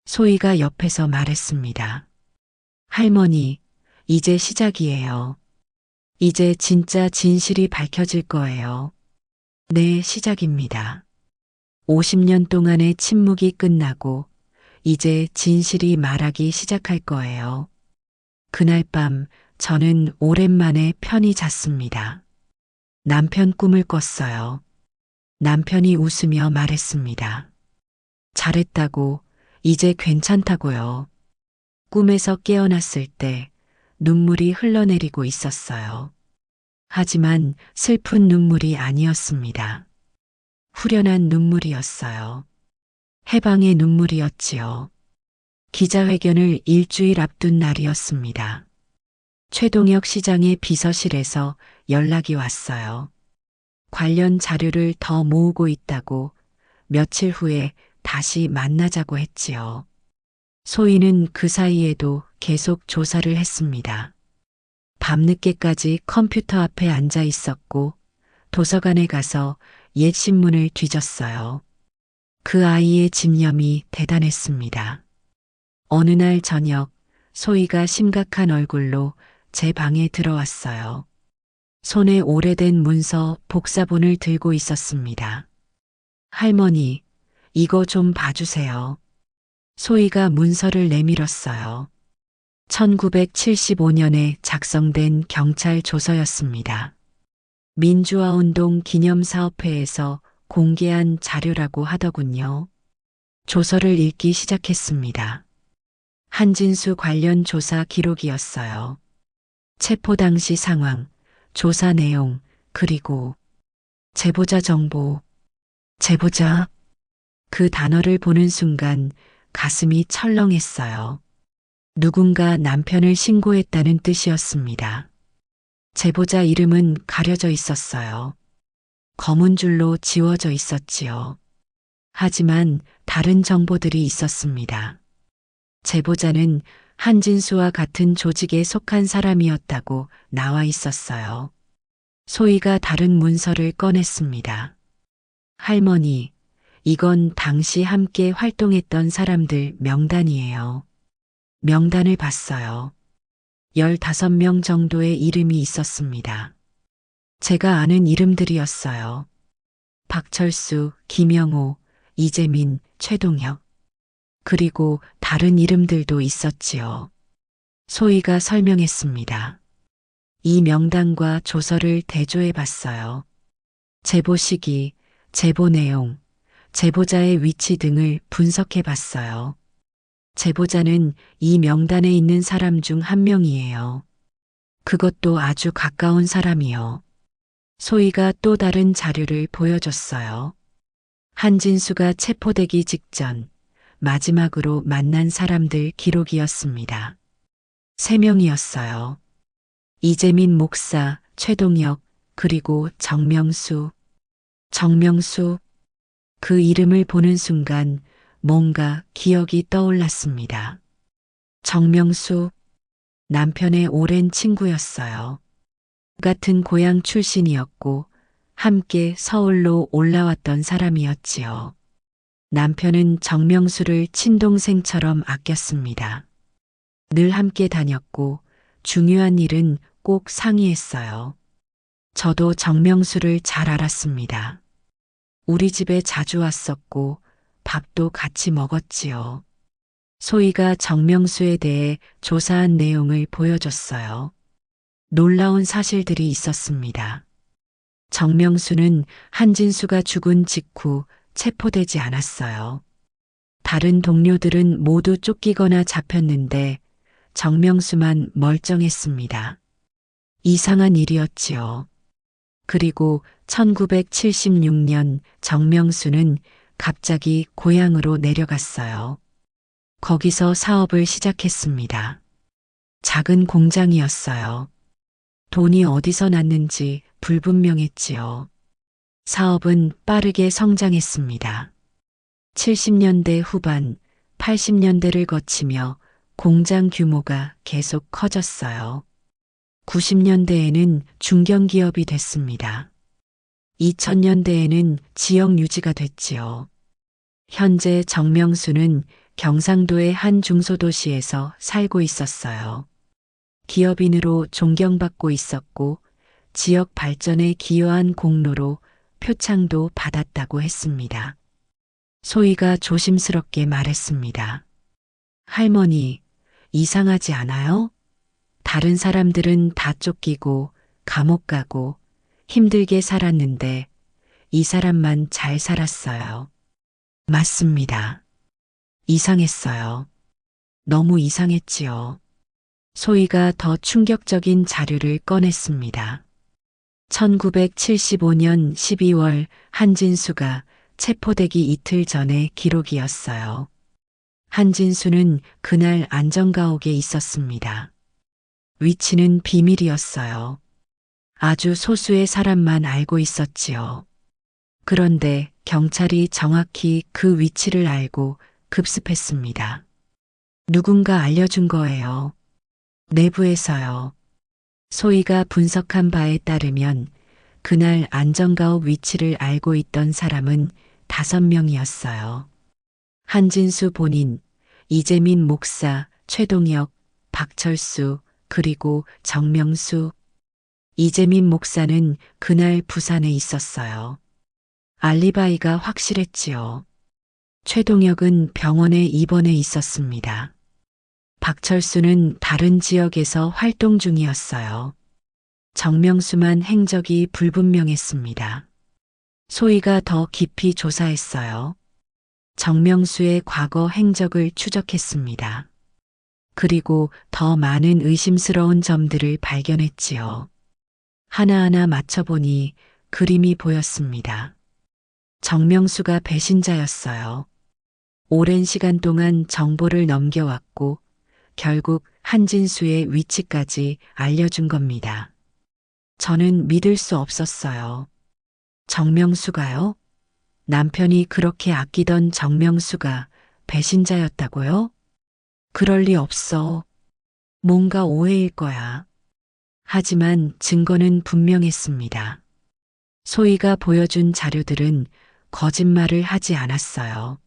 S1: 소희가 옆에서 말했습니다. 할머니, 이제 시작이에요. 이제 진짜 진실이 밝혀질 거예요. 네, 시작입니다. 50년 동안의 침묵이 끝나고 이제 진실이 말하기 시작할 거예요. 그날 밤 저는 오랜만에 편히 잤습니다. 남편 꿈을 꿨어요. 남편이 웃으며 말했습니다. 잘했다고, 이제 괜찮다고요. 꿈에서 깨어났을 때 눈물이 흘러내리고 있었어요. 하지만 슬픈 눈물이 아니었습니다. 후련한 눈물이었어요. 해방의 눈물이었지요. 기자회견을 일주일 앞둔 날이었습니다. 최동혁 시장의 비서실에서 연락이 왔어요. 관련 자료를 더 모으고 있다고 며칠 후에 다시 만나자고 했지요. 소희는 그 사이에도 계속 조사를 했습니다. 밤늦게까지 컴퓨터 앞에 앉아 있었고 도서관에 가서 옛 신문을 뒤졌어요. 그 아이의 집념이 대단했습니다. 어느 날 저녁 소희가 심각한 얼굴로 제 방에 들어왔어요. 손에 오래된 문서 복사본을 들고 있었습니다. 할머니, 이거 좀 봐주세요. 소희가 문서를 내밀었어요. 1975년에 작성된 경찰 조서였습니다. 민주화운동 기념사업회에서 공개한 자료라고 하더군요. 조서를 읽기 시작했습니다. 한진수 관련 조사 기록이었어요. 체포 당시 상황, 조사 내용, 그리고 제보자 정보. 제보자. 그 단어를 보는 순간 가슴이 철렁했어요. 누군가 남편을 신고했다는 뜻이었습니다. 제보자 이름은 가려져 있었어요. 검은 줄로 지워져 있었지요. 하지만 다른 정보들이 있었습니다. 제보자는 한진수와 같은 조직에 속한 사람이었다고 나와 있었어요. 소희가 다른 문서를 꺼냈습니다. 할머니, 이건 당시 함께 활동했던 사람들 명단이에요. 명단을 봤어요. 15명 정도의 이름이 있었습니다. 제가 아는 이름들이었어요. 박철수, 김영호, 이재민, 최동혁. 그리고 다른 이름들도 있었지요. 소희가 설명했습니다. 이 명단과 조서를 대조해 봤어요. 제보 시기, 제보 내용, 제보자의 위치 등을 분석해 봤어요. 제보자는 이 명단에 있는 사람 중 한 명이에요. 그것도 아주 가까운 사람이요. 소희가 또 다른 자료를 보여줬어요. 한진수가 체포되기 직전 마지막으로 만난 사람들 기록이었습니다. 3명이었어요. 이재민 목사, 최동혁, 그리고 정명수. 정명수. 그 이름을 보는 순간 뭔가 기억이 떠올랐습니다. 정명수. 남편의 오랜 친구였어요. 같은 고향 출신이었고 함께 서울로 올라왔던 사람이었지요. 남편은 정명수를 친동생처럼 아꼈습니다. 늘 함께 다녔고 중요한 일은 꼭 상의했어요. 저도 정명수를 잘 알았습니다. 우리 집에 자주 왔었고 밥도 같이 먹었지요. 소희가 정명수에 대해 조사한 내용을 보여줬어요. 놀라운 사실들이 있었습니다. 정명수는 한진수가 죽은 직후 체포되지 않았어요. 다른 동료들은 모두 쫓기거나 잡혔는데 정명수만 멀쩡했습니다. 이상한 일이었지요. 그리고 1976년 정명수는 갑자기 고향으로 내려갔어요. 거기서 사업을 시작했습니다. 작은 공장이었어요. 돈이 어디서 났는지 불분명했지요. 사업은 빠르게 성장했습니다. 70년대 후반, 80년대를 거치며 공장 규모가 계속 커졌어요. 90년대에는 중견기업이 됐습니다. 2000년대에는 지역 유지가 됐지요. 현재 정명수는 경상도의 한 중소도시에서 살고 있었어요. 기업인으로 존경받고 있었고 지역 발전에 기여한 공로로 표창도 받았다고 했습니다. 소희가 조심스럽게 말했습니다. 할머니, 이상하지 않아요? 다른 사람들은 다 쫓기고 감옥 가고 힘들게 살았는데 이 사람만 잘 살았어요. 맞습니다. 이상했어요. 너무 이상했지요. 소희가 더 충격적인 자료를 꺼냈습니다. 1975년 12월 한진수가 체포되기 이틀 전의 기록이었어요. 한진수는 그날 안전가옥에 있었습니다. 위치는 비밀이었어요. 아주 소수의 사람만 알고 있었지요. 그런데 경찰이 정확히 그 위치를 알고 급습했습니다. 누군가 알려준 거예요. 내부에서요. 소희가 분석한 바에 따르면 그날 안전가옥 위치를 알고 있던 사람은 5명이었어요. 한진수 본인, 이재민 목사, 최동혁, 박철수, 그리고 정명수. 이재민 목사는 그날 부산에 있었어요. 알리바이가 확실했지요. 최동혁은 병원에 입원해 있었습니다. 박철수는 다른 지역에서 활동 중이었어요. 정명수만 행적이 불분명했습니다. 소희가 더 깊이 조사했어요. 정명수의 과거 행적을 추적했습니다. 그리고 더 많은 의심스러운 점들을 발견했지요. 하나하나 맞춰보니 그림이 보였습니다. 정명수가 배신자였어요. 오랜 시간 동안 정보를 넘겨왔고 결국 한진수의 위치까지 알려준 겁니다. 저는 믿을 수 없었어요. 정명수가요? 남편이 그렇게 아끼던 정명수가 배신자였다고요? 그럴 리 없어. 뭔가 오해일 거야. 하지만 증거는 분명했습니다. 소희가 보여준 자료들은 거짓말을 하지 않았어요.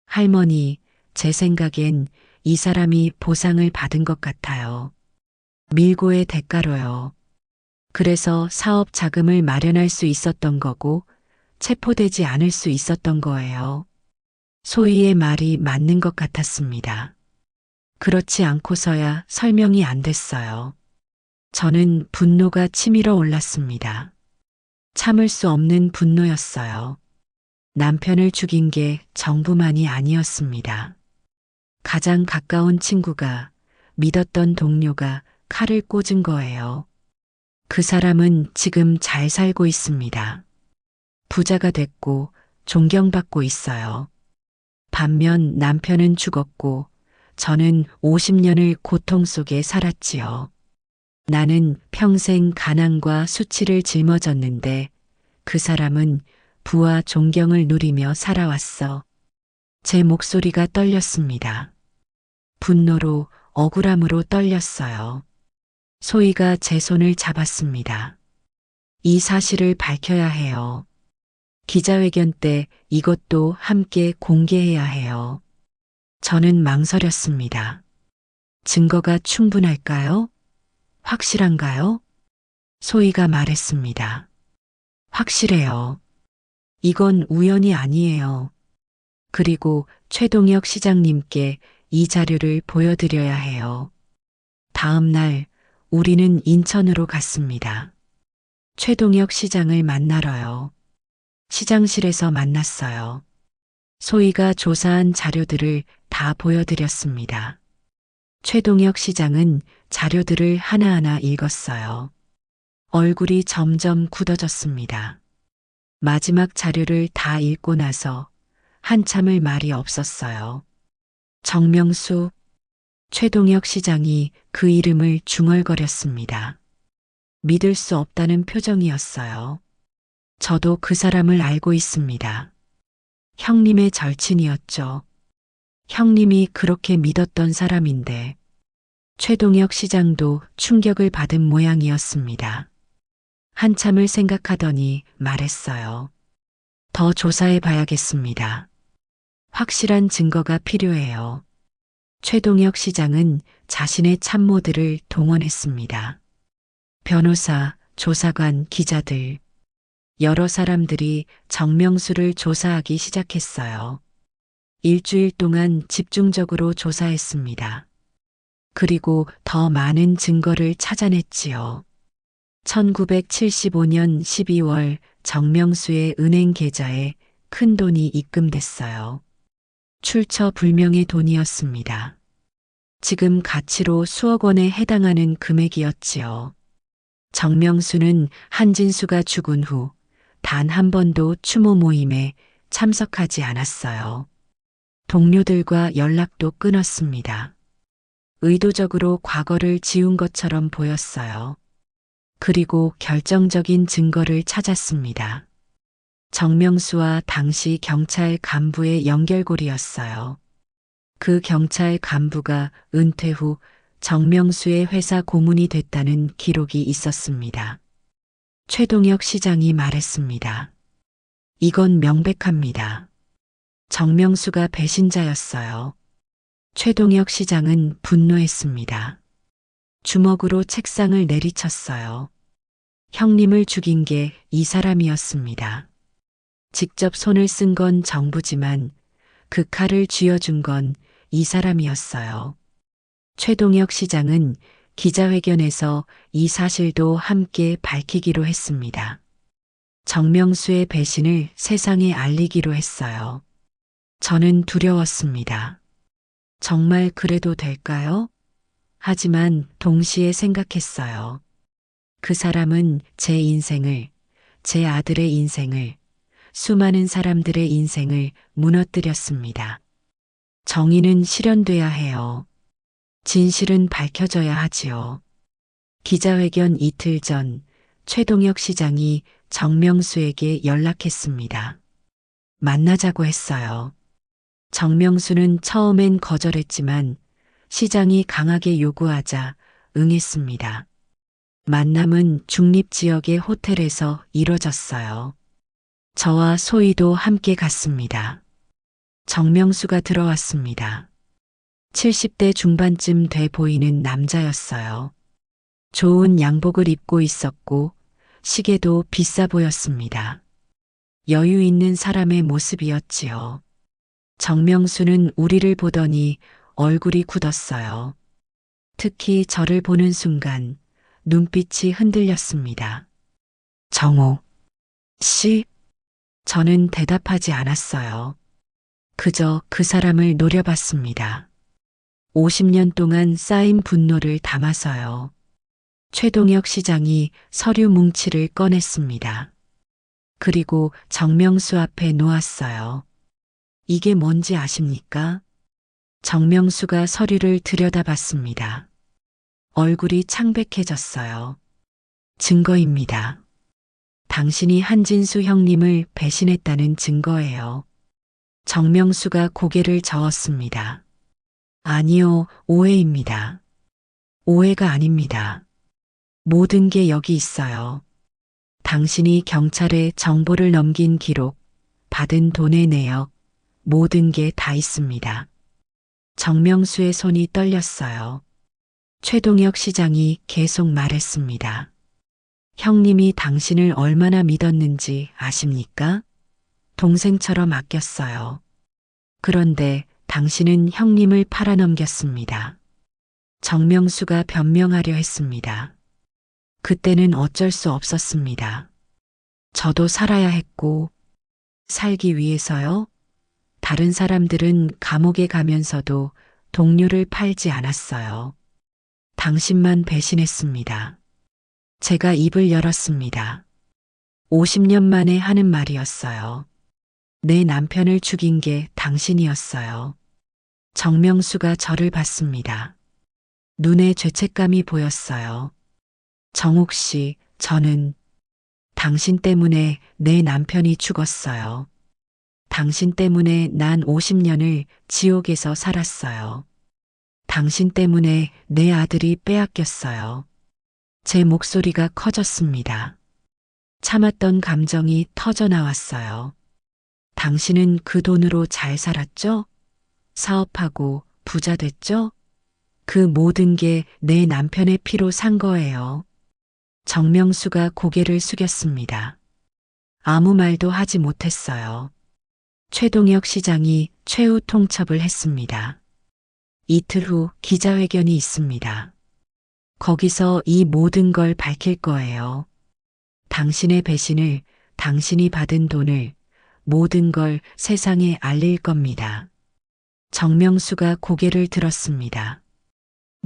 S1: 할머니, 제 생각엔 이 사람이 보상을 받은 것 같아요. 밀고의 대가로요. 그래서 사업 자금을 마련할 수 있었던 거고 체포되지 않을 수 있었던 거예요. 소희의 말이 맞는 것 같았습니다. 그렇지 않고서야 설명이 안 됐어요. 저는 분노가 치밀어 올랐습니다. 참을 수 없는 분노였어요. 남편을 죽인 게 정부만이 아니었습니다. 가장 가까운 친구가, 믿었던 동료가 칼을 꽂은 거예요. 그 사람은 지금 잘 살고 있습니다. 부자가 됐고 존경받고 있어요. 반면 남편은 죽었고 저는 50년을 고통 속에 살았지요. 나는 평생 가난과 수치를 짊어졌는데 그 사람은 부와 존경을 누리며 살아왔어. 제 목소리가 떨렸습니다. 분노로 억울함으로 떨렸어요. 소희가 제 손을 잡았습니다. 이 사실을 밝혀야 해요. 기자회견 때 이것도 함께 공개해야 해요. 저는 망설였습니다. 증거가 충분할까요? 확실한가요? 소희가 말했습니다. 확실해요. 이건 우연이 아니에요. 그리고 최동혁 시장님께 이 자료를 보여드려야 해요. 다음 날 우리는 인천으로 갔습니다. 최동혁 시장을 만나러요. 시장실에서 만났어요. 소희가 조사한 자료들을 다 보여드렸습니다. 최동혁 시장은 자료들을 하나하나 읽었어요. 얼굴이 점점 굳어졌습니다. 마지막 자료를 다 읽고 나서 한참을 말이 없었어요. 정명수, 최동혁 시장이 그 이름을 중얼거렸습니다. 믿을 수 없다는 표정이었어요. 저도 그 사람을 알고 있습니다. 형님의 절친이었죠. 형님이 그렇게 믿었던 사람인데 최동혁 시장도 충격을 받은 모양이었습니다. 한참을 생각하더니 말했어요. 더 조사해 봐야겠습니다. 확실한 증거가 필요해요. 최동혁 시장은 자신의 참모들을 동원했습니다. 변호사, 조사관, 기자들, 여러 사람들이 정명수를 조사하기 시작했어요. 일주일 동안 집중적으로 조사했습니다. 그리고 더 많은 증거를 찾아냈지요. 1975년 12월 정명수의 은행 계좌에 큰 돈이 입금됐어요. 출처 불명의 돈이었습니다. 지금 가치로 수억 원에 해당하는 금액이었지요. 정명수는 한진수가 죽은 후 단 한 번도 추모 모임에 참석하지 않았어요. 동료들과 연락도 끊었습니다. 의도적으로 과거를 지운 것처럼 보였어요. 그리고 결정적인 증거를 찾았습니다. 정명수와 당시 경찰 간부의 연결고리였어요. 그 경찰 간부가 은퇴 후 정명수의 회사 고문이 됐다는 기록이 있었습니다. 최동혁 시장이 말했습니다. 이건 명백합니다. 정명수가 배신자였어요. 최동혁 시장은 분노했습니다. 주먹으로 책상을 내리쳤어요. 형님을 죽인 게 이 사람이었습니다. 직접 손을 쓴 건 정부지만 그 칼을 쥐어준 건 이 사람이었어요. 최동혁 시장은 기자회견에서 이 사실도 함께 밝히기로 했습니다. 정명수의 배신을 세상에 알리기로 했어요. 저는 두려웠습니다. 정말 그래도 될까요? 하지만 동시에 생각했어요. 그 사람은 제 인생을, 제 아들의 인생을, 수많은 사람들의 인생을 무너뜨렸습니다. 정의는 실현돼야 해요. 진실은 밝혀져야 하지요. 기자회견 이틀 전 최동혁 시장이 정명수에게 연락했습니다. 만나자고 했어요. 정명수는 처음엔 거절했지만 시장이 강하게 요구하자 응했습니다. 만남은 중립지역의 호텔에서 이뤄졌어요. 저와 소희도 함께 갔습니다. 정명수가 들어왔습니다. 70대 중반쯤 돼 보이는 남자였어요. 좋은 양복을 입고 있었고 시계도 비싸 보였습니다. 여유 있는 사람의 모습이었지요. 정명수는 우리를 보더니 얼굴이 굳었어요. 특히 저를 보는 순간 눈빛이 흔들렸습니다. 정호 씨? 저는 대답하지 않았어요. 그저 그 사람을 노려봤습니다. 50년 동안 쌓인 분노를 담아서요. 최동혁 시장이 서류 뭉치를 꺼냈습니다. 그리고 정명수 앞에 놓았어요. 이게 뭔지 아십니까? 정명수가 서류를 들여다봤습니다. 얼굴이 창백해졌어요. 증거입니다. 당신이 한진수 형님을 배신했다는 증거예요. 정명수가 고개를 저었습니다. 아니요, 오해입니다. 오해가 아닙니다. 모든 게 여기 있어요. 당신이 경찰에 정보를 넘긴 기록, 받은 돈의 내역, 모든 게 다 있습니다. 정명수의 손이 떨렸어요. 최동혁 시장이 계속 말했습니다. 형님이 당신을 얼마나 믿었는지 아십니까? 동생처럼 아꼈어요. 그런데 당신은 형님을 팔아넘겼습니다. 정명수가 변명하려 했습니다. 그때는 어쩔 수 없었습니다. 저도 살아야 했고, 살기 위해서요? 다른 사람들은 감옥에 가면서도 동료를 팔지 않았어요. 당신만 배신했습니다. 제가 입을 열었습니다. 50년 만에 하는 말이었어요. 내 남편을 죽인 게 당신이었어요. 정명수가 저를 봤습니다. 눈에 죄책감이 보였어요. 정옥 씨, 저는 당신 때문에 내 남편이 죽었어요. 당신 때문에 난 50년을 지옥에서 살았어요. 당신 때문에 내 아들이 빼앗겼어요. 제 목소리가 커졌습니다. 참았던 감정이 터져 나왔어요. 당신은 그 돈으로 잘 살았죠? 사업하고 부자 됐죠? 그 모든 게 내 남편의 피로 산 거예요. 정명수가 고개를 숙였습니다. 아무 말도 하지 못했어요. 최동혁 시장이 최후 통첩을 했습니다. 이틀 후 기자회견이 있습니다. 거기서 이 모든 걸 밝힐 거예요. 당신의 배신을, 당신이 받은 돈을, 모든 걸 세상에 알릴 겁니다. 정명수가 고개를 들었습니다.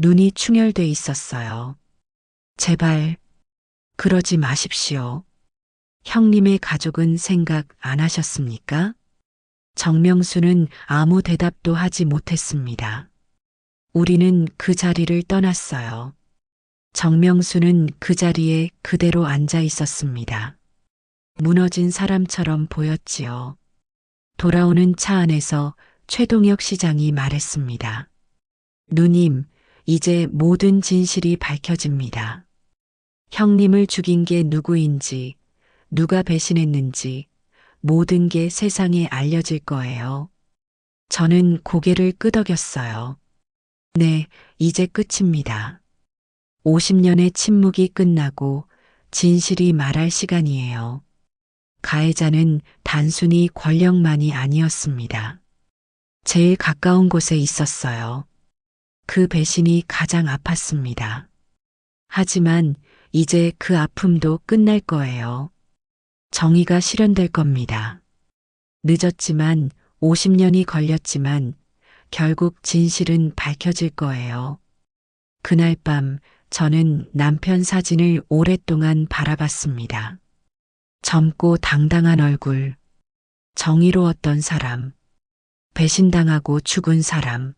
S1: 눈이 충혈돼 있었어요. 제발, 그러지 마십시오. 형님의 가족은 생각 안 하셨습니까? 정명수는 아무 대답도 하지 못했습니다. 우리는 그 자리를 떠났어요. 정명수는 그 자리에 그대로 앉아 있었습니다. 무너진 사람처럼 보였지요. 돌아오는 차 안에서 최동혁 시장이 말했습니다. 누님, 이제 모든 진실이 밝혀집니다. 형님을 죽인 게 누구인지, 누가 배신했는지, 모든 게 세상에 알려질 거예요. 저는 고개를 끄덕였어요. 네, 이제 끝입니다. 50년의 침묵이 끝나고 진실이 말할 시간이에요. 가해자는 단순히 권력만이 아니었습니다. 제일 가까운 곳에 있었어요. 그 배신이 가장 아팠습니다. 하지만 이제 그 아픔도 끝날 거예요. 정의가 실현될 겁니다. 늦었지만 50년이 걸렸지만 결국 진실은 밝혀질 거예요. 그날 밤 저는 남편 사진을 오랫동안 바라봤습니다. 젊고 당당한 얼굴, 정의로웠던 사람, 배신당하고 죽은 사람.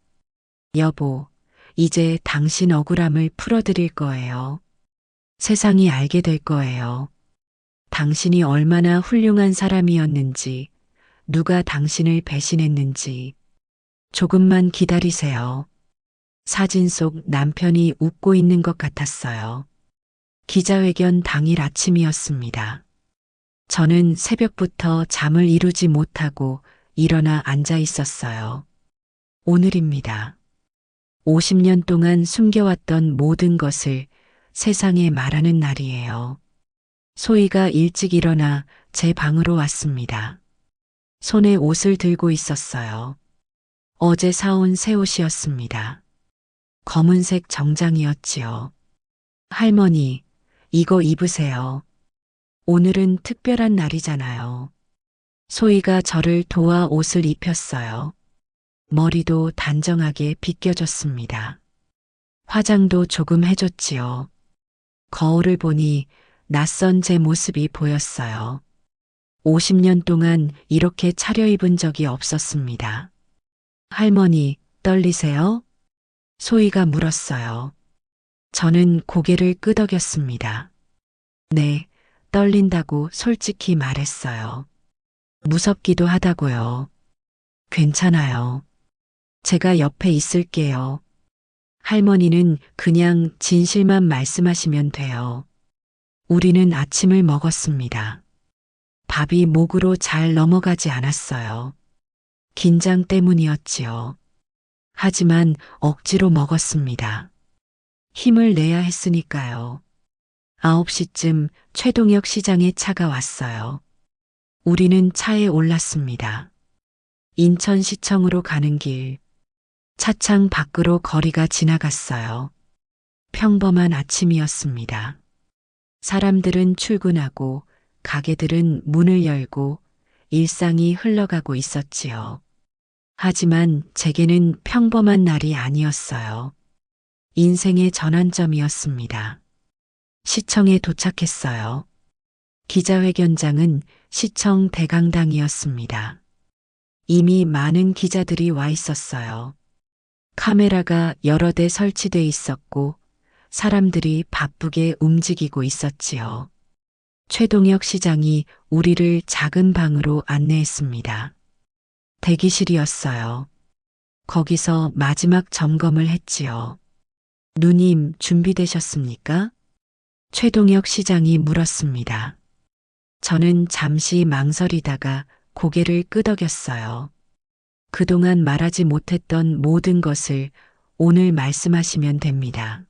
S1: 여보, 이제 당신 억울함을 풀어드릴 거예요. 세상이 알게 될 거예요. 당신이 얼마나 훌륭한 사람이었는지, 누가 당신을 배신했는지. 조금만 기다리세요. 사진 속 남편이 웃고 있는 것 같았어요. 기자회견 당일 아침이었습니다. 저는 새벽부터 잠을 이루지 못하고 일어나 앉아 있었어요. 오늘입니다. 50년 동안 숨겨왔던 모든 것을 세상에 말하는 날이에요. 소희가 일찍 일어나 제 방으로 왔습니다. 손에 옷을 들고 있었어요. 어제 사온 새 옷이었습니다. 검은색 정장이었지요. 할머니, 이거 입으세요. 오늘은 특별한 날이잖아요. 소희가 저를 도와 옷을 입혔어요. 머리도 단정하게 빗겨졌습니다. 화장도 조금 해줬지요. 거울을 보니 낯선 제 모습이 보였어요. 50년 동안 이렇게 차려입은 적이 없었습니다. 할머니, 떨리세요? 소희가 물었어요. 저는 고개를 끄덕였습니다. 네, 떨린다고 솔직히 말했어요. 무섭기도 하다고요. 괜찮아요. 제가 옆에 있을게요. 할머니는 그냥 진실만 말씀하시면 돼요. 우리는 아침을 먹었습니다. 밥이 목으로 잘 넘어가지 않았어요. 긴장 때문이었지요. 하지만 억지로 먹었습니다. 힘을 내야 했으니까요. 9시쯤 최동혁 시장의 차가 왔어요. 우리는 차에 올랐습니다. 인천시청으로 가는 길. 차창 밖으로 거리가 지나갔어요. 평범한 아침이었습니다. 사람들은 출근하고 가게들은 문을 열고 일상이 흘러가고 있었지요. 하지만 제게는 평범한 날이 아니었어요. 인생의 전환점이었습니다. 시청에 도착했어요. 기자회견장은 시청 대강당이었습니다. 이미 많은 기자들이 와 있었어요. 카메라가 여러 대 설치돼 있었고 사람들이 바쁘게 움직이고 있었지요. 최동혁 시장이 우리를 작은 방으로 안내했습니다. 대기실이었어요. 거기서 마지막 점검을 했지요. 누님, 준비되셨습니까? 최동혁 시장이 물었습니다. 저는 잠시 망설이다가 고개를 끄덕였어요. 그동안 말하지 못했던 모든 것을 오늘 말씀하시면 됩니다.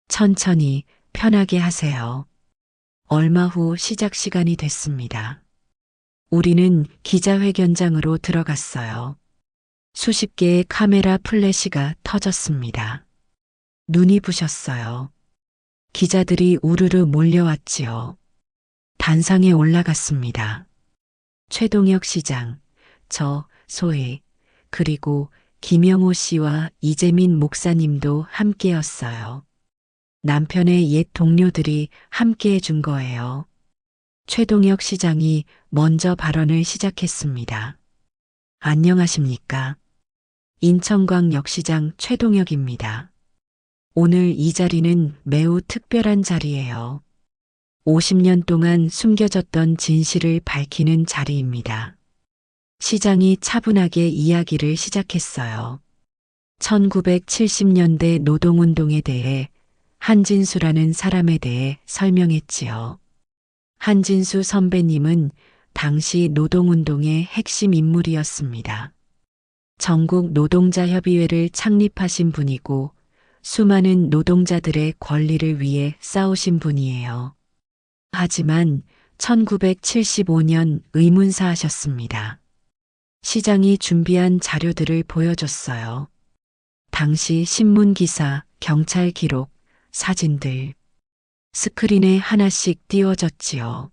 S1: 천천히 편하게 하세요. 얼마 후 시작 시간이 됐습니다. 우리는 기자회견장으로 들어갔어요. 수십 개의 카메라 플래시가 터졌습니다. 눈이 부셨어요. 기자들이 우르르 몰려왔지요. 단상에 올라갔습니다. 최동혁 시장, 저, 소혜, 그리고 김영호 씨와 이재민 목사님도 함께였어요. 남편의 옛 동료들이 함께 해준 거예요. 최동혁 시장이 먼저 발언을 시작했습니다. 안녕하십니까? 인천광역시장 최동혁입니다. 오늘 이 자리는 매우 특별한 자리예요. 50년 동안 숨겨졌던 진실을 밝히는 자리입니다. 시장이 차분하게 이야기를 시작했어요. 1970년대 노동운동에 대해 한진수라는 사람에 대해 설명했지요. 한진수 선배님은 당시 노동운동의 핵심 인물이었습니다. 전국 노동자협의회를 창립하신 분이고 수많은 노동자들의 권리를 위해 싸우신 분이에요. 하지만 1975년 의문사하셨습니다. 시장이 준비한 자료들을 보여줬어요. 당시 신문기사, 경찰 기록, 사진들. 스크린에 하나씩 띄워졌지요.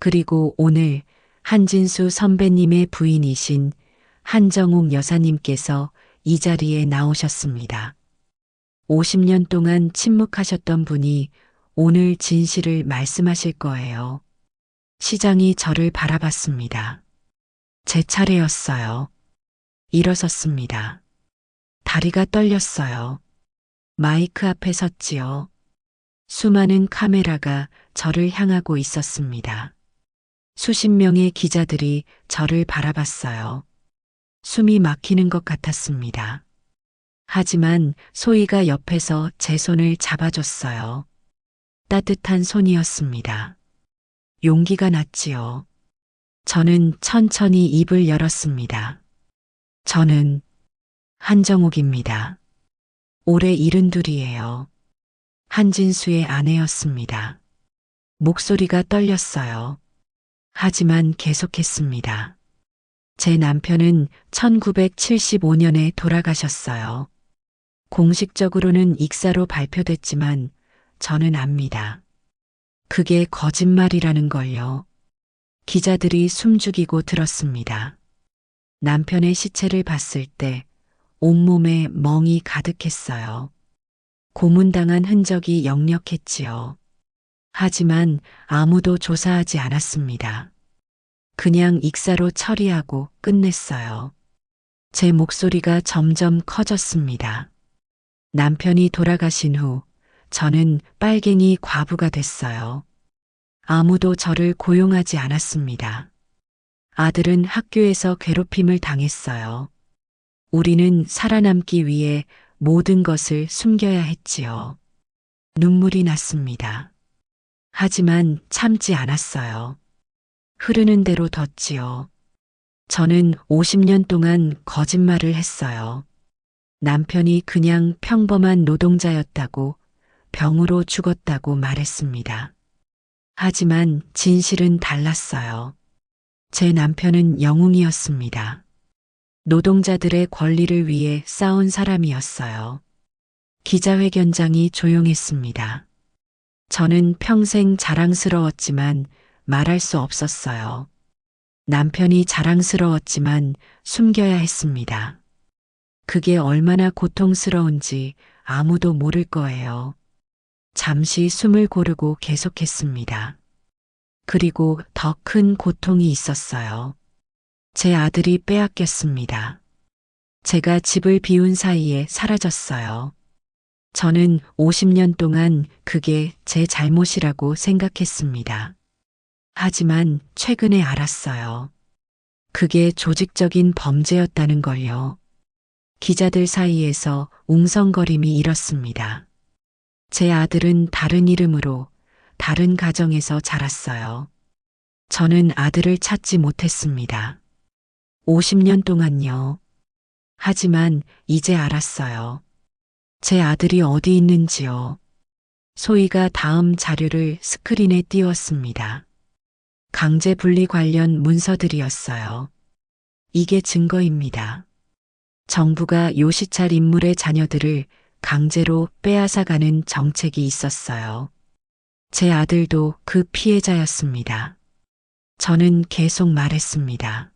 S1: 그리고 오늘 한진수 선배님의 부인이신 한정욱 여사님께서 이 자리에 나오셨습니다. 50년 동안 침묵하셨던 분이 오늘 진실을 말씀하실 거예요. 시장이 저를 바라봤습니다. 제 차례였어요. 일어섰습니다. 다리가 떨렸어요. 마이크 앞에 섰지요. 수많은 카메라가 저를 향하고 있었습니다. 수십 명의 기자들이 저를 바라봤어요. 숨이 막히는 것 같았습니다. 하지만 소희가 옆에서 제 손을 잡아줬어요. 따뜻한 손이었습니다. 용기가 났지요. 저는 천천히 입을 열었습니다. 저는 한정욱입니다. 올해 72이에요. 한진수의 아내였습니다. 목소리가 떨렸어요. 하지만 계속했습니다. 제 남편은 1975년에 돌아가셨어요. 공식적으로는 익사로 발표됐지만 저는 압니다. 그게 거짓말이라는 걸요. 기자들이 숨죽이고 들었습니다. 남편의 시체를 봤을 때 온몸에 멍이 가득했어요. 고문당한 흔적이 역력했지요. 하지만 아무도 조사하지 않았습니다. 그냥 익사로 처리하고 끝냈어요. 제 목소리가 점점 커졌습니다. 남편이 돌아가신 후 저는 빨갱이 과부가 됐어요. 아무도 저를 고용하지 않았습니다. 아들은 학교에서 괴롭힘을 당했어요. 우리는 살아남기 위해 모든 것을 숨겨야 했지요. 눈물이 났습니다. 하지만 참지 않았어요. 흐르는 대로 뒀지요. 저는 50년 동안 거짓말을 했어요. 남편이 그냥 평범한 노동자였다고, 병으로 죽었다고 말했습니다. 하지만 진실은 달랐어요. 제 남편은 영웅이었습니다. 노동자들의 권리를 위해 싸운 사람이었어요. 기자회견장이 조용했습니다. 저는 평생 자랑스러웠지만 말할 수 없었어요. 남편이 자랑스러웠지만 숨겨야 했습니다. 그게 얼마나 고통스러운지 아무도 모를 거예요. 잠시 숨을 고르고 계속했습니다. 그리고 더 큰 고통이 있었어요. 제 아들이 빼앗겼습니다. 제가 집을 비운 사이에 사라졌어요. 저는 50년 동안 그게 제 잘못이라고 생각했습니다. 하지만 최근에 알았어요. 그게 조직적인 범죄였다는 걸요. 기자들 사이에서 웅성거림이 일었습니다. 제 아들은 다른 이름으로 다른 가정에서 자랐어요. 저는 아들을 찾지 못했습니다. 50년 동안요. 하지만 이제 알았어요. 제 아들이 어디 있는지요. 소희가 다음 자료를 스크린에 띄웠습니다. 강제 분리 관련 문서들이었어요. 이게 증거입니다. 정부가 요시찰 인물의 자녀들을 강제로 빼앗아가는 정책이 있었어요. 제 아들도 그 피해자였습니다. 저는 계속 말했습니다.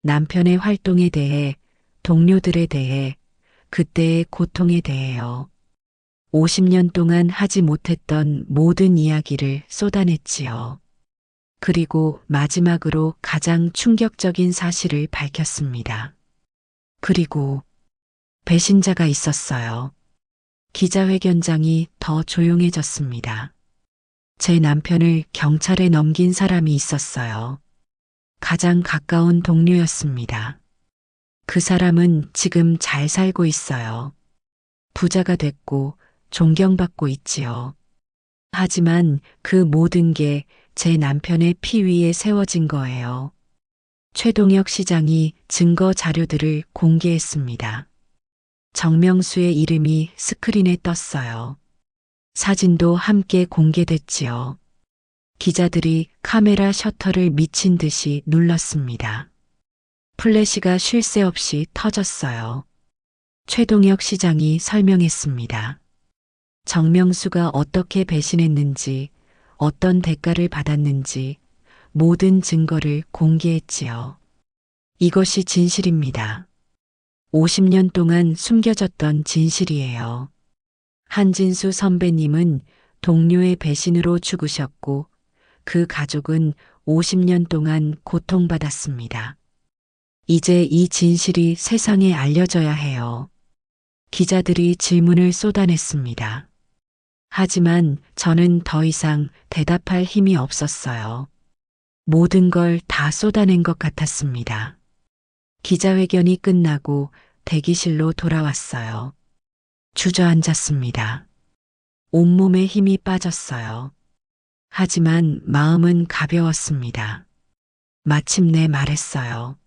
S1: 남편의 활동에 대해, 동료들에 대해, 그때의 고통에 대해요. 50년 동안 하지 못했던 모든 이야기를 쏟아냈지요. 그리고 마지막으로 가장 충격적인 사실을 밝혔습니다. 그리고 배신자가 있었어요. 기자회견장이 더 조용해졌습니다. 제 남편을 경찰에 넘긴 사람이 있었어요. 가장 가까운 동료였습니다. 그 사람은 지금 잘 살고 있어요. 부자가 됐고 존경받고 있지요. 하지만 그 모든 게 제 남편의 피 위에 세워진 거예요. 최동혁 시장이 증거 자료들을 공개했습니다. 정명수의 이름이 스크린에 떴어요. 사진도 함께 공개됐지요. 기자들이 카메라 셔터를 미친 듯이 눌렀습니다. 플래시가 쉴 새 없이 터졌어요. 최동혁 시장이 설명했습니다. 정명수가 어떻게 배신했는지, 어떤 대가를 받았는지 모든 증거를 공개했지요. 이것이 진실입니다. 50년 동안 숨겨졌던 진실이에요. 한진수 선배님은 동료의 배신으로 죽으셨고 그 가족은 50년 동안 고통받았습니다. 이제 이 진실이 세상에 알려져야 해요. 기자들이 질문을 쏟아냈습니다. 하지만 저는 더 이상 대답할 힘이 없었어요. 모든 걸 다 쏟아낸 것 같았습니다. 기자회견이 끝나고 대기실로 돌아왔어요. 주저앉았습니다. 온몸에 힘이 빠졌어요. 하지만 마음은 가벼웠습니다. 마침내 말했어요.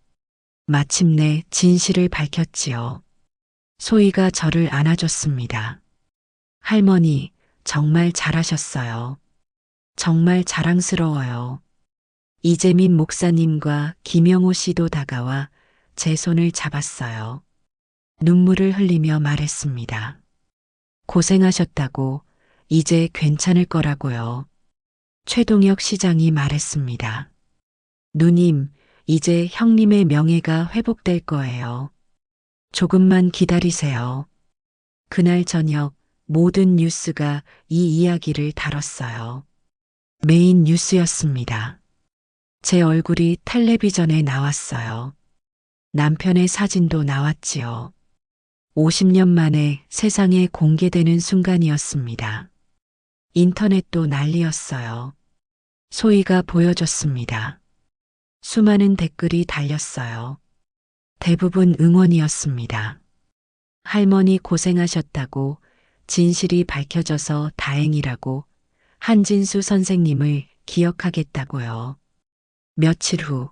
S1: 마침내 진실을 밝혔지요. 소희가 저를 안아줬습니다. 할머니, 정말 잘하셨어요. 정말 자랑스러워요. 이재민 목사님과 김영호 씨도 다가와 제 손을 잡았어요. 눈물을 흘리며 말했습니다. 고생하셨다고, 이제 괜찮을 거라고요. 최동혁 시장이 말했습니다. 누님, 이제 형님의 명예가 회복될 거예요. 조금만 기다리세요. 그날 저녁 모든 뉴스가 이 이야기를 다뤘어요. 메인 뉴스였습니다. 제 얼굴이 텔레비전에 나왔어요. 남편의 사진도 나왔지요. 50년 만에 세상에 공개되는 순간이었습니다. 인터넷도 난리였어요. 소희가 보여줬습니다. 수많은 댓글이 달렸어요. 대부분 응원이었습니다. 할머니 고생하셨다고, 진실이 밝혀져서 다행이라고, 한진수 선생님을 기억하겠다고요. 며칠 후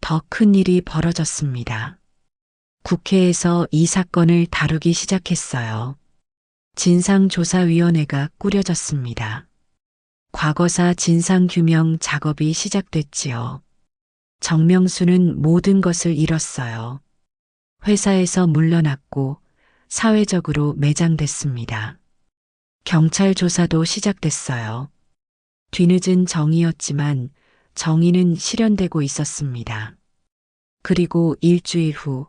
S1: 더 큰 일이 벌어졌습니다. 국회에서 이 사건을 다루기 시작했어요. 진상조사위원회가 꾸려졌습니다. 과거사 진상규명 작업이 시작됐지요. 정명수는 모든 것을 잃었어요. 회사에서 물러났고 사회적으로 매장됐습니다. 경찰 조사도 시작됐어요. 뒤늦은 정의였지만 정의는 실현되고 있었습니다. 그리고 일주일 후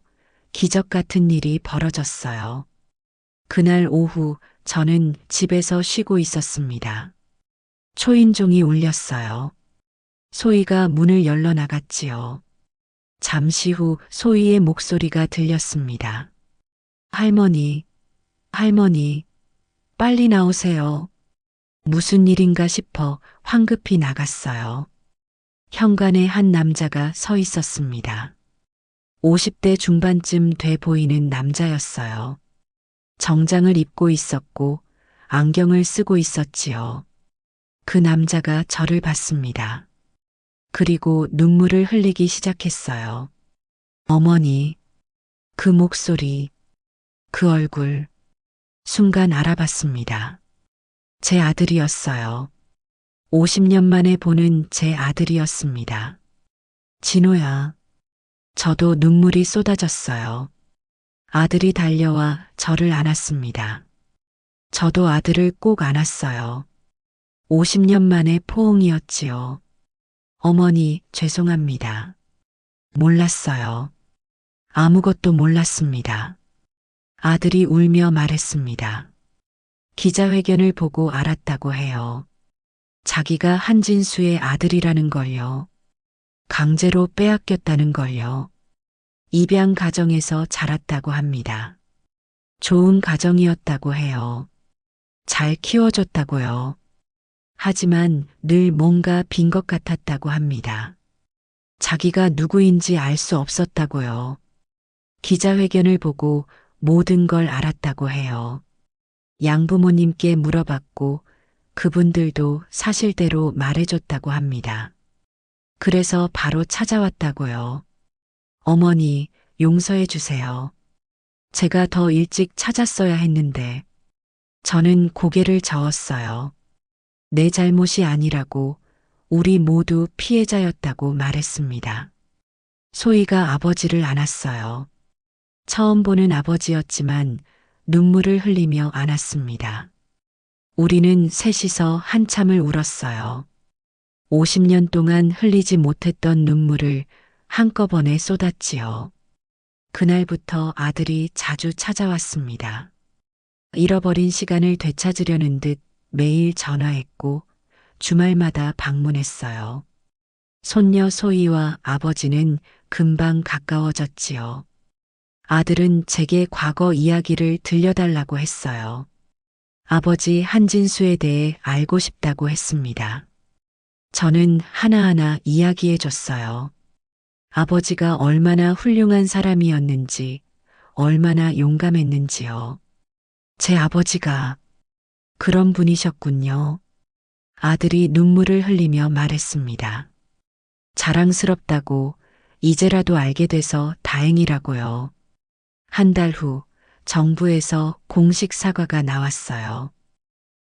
S1: 기적 같은 일이 벌어졌어요. 그날 오후 저는 집에서 쉬고 있었습니다. 초인종이 울렸어요. 소희가 문을 열러 나갔지요. 잠시 후 소희의 목소리가 들렸습니다. 할머니, 할머니, 빨리 나오세요. 무슨 일인가 싶어 황급히 나갔어요. 현관에 한 남자가 서 있었습니다. 50대 중반쯤 돼 보이는 남자였어요. 정장을 입고 있었고 안경을 쓰고 있었지요. 그 남자가 저를 봤습니다. 그리고 눈물을 흘리기 시작했어요. 어머니, 그 목소리, 그 얼굴, 순간 알아봤습니다. 제 아들이었어요. 50년 만에 보는 제 아들이었습니다. 진호야. 저도 눈물이 쏟아졌어요. 아들이 달려와 저를 안았습니다. 저도 아들을 꼭 안았어요. 50년 만에 포옹이었지요. 어머니, 죄송합니다. 몰랐어요. 아무것도 몰랐습니다. 아들이 울며 말했습니다. 기자회견을 보고 알았다고 해요. 자기가 한진수의 아들이라는 걸요. 강제로 빼앗겼다는 걸요. 입양 가정에서 자랐다고 합니다. 좋은 가정이었다고 해요. 잘 키워줬다고요. 하지만 늘 뭔가 빈 것 같았다고 합니다. 자기가 누구인지 알 수 없었다고요. 기자회견을 보고 모든 걸 알았다고 해요. 양부모님께 물어봤고 그분들도 사실대로 말해줬다고 합니다. 그래서 바로 찾아왔다고요. 어머니, 용서해 주세요. 제가 더 일찍 찾았어야 했는데 저는 고개를 저었어요. 내 잘못이 아니라고 우리 모두 피해자였다고 말했습니다. 소희가 아버지를 안았어요. 처음 보는 아버지였지만 눈물을 흘리며 안았습니다. 우리는 셋이서 한참을 울었어요. 50년 동안 흘리지 못했던 눈물을 한꺼번에 쏟았지요. 그날부터 아들이 자주 찾아왔습니다. 잃어버린 시간을 되찾으려는 듯 매일 전화했고 주말마다 방문했어요. 손녀 소희와 아버지는 금방 가까워졌지요. 아들은 제게 과거 이야기를 들려달라고 했어요. 아버지 한진수에 대해 알고 싶다고 했습니다. 저는 하나하나 이야기해 줬어요. 아버지가 얼마나 훌륭한 사람이었는지, 얼마나 용감했는지요. 제 아버지가 그런 분이셨군요. 아들이 눈물을 흘리며 말했습니다. 자랑스럽다고 이제라도 알게 돼서 다행이라고요. 한 달 후 정부에서 공식 사과가 나왔어요.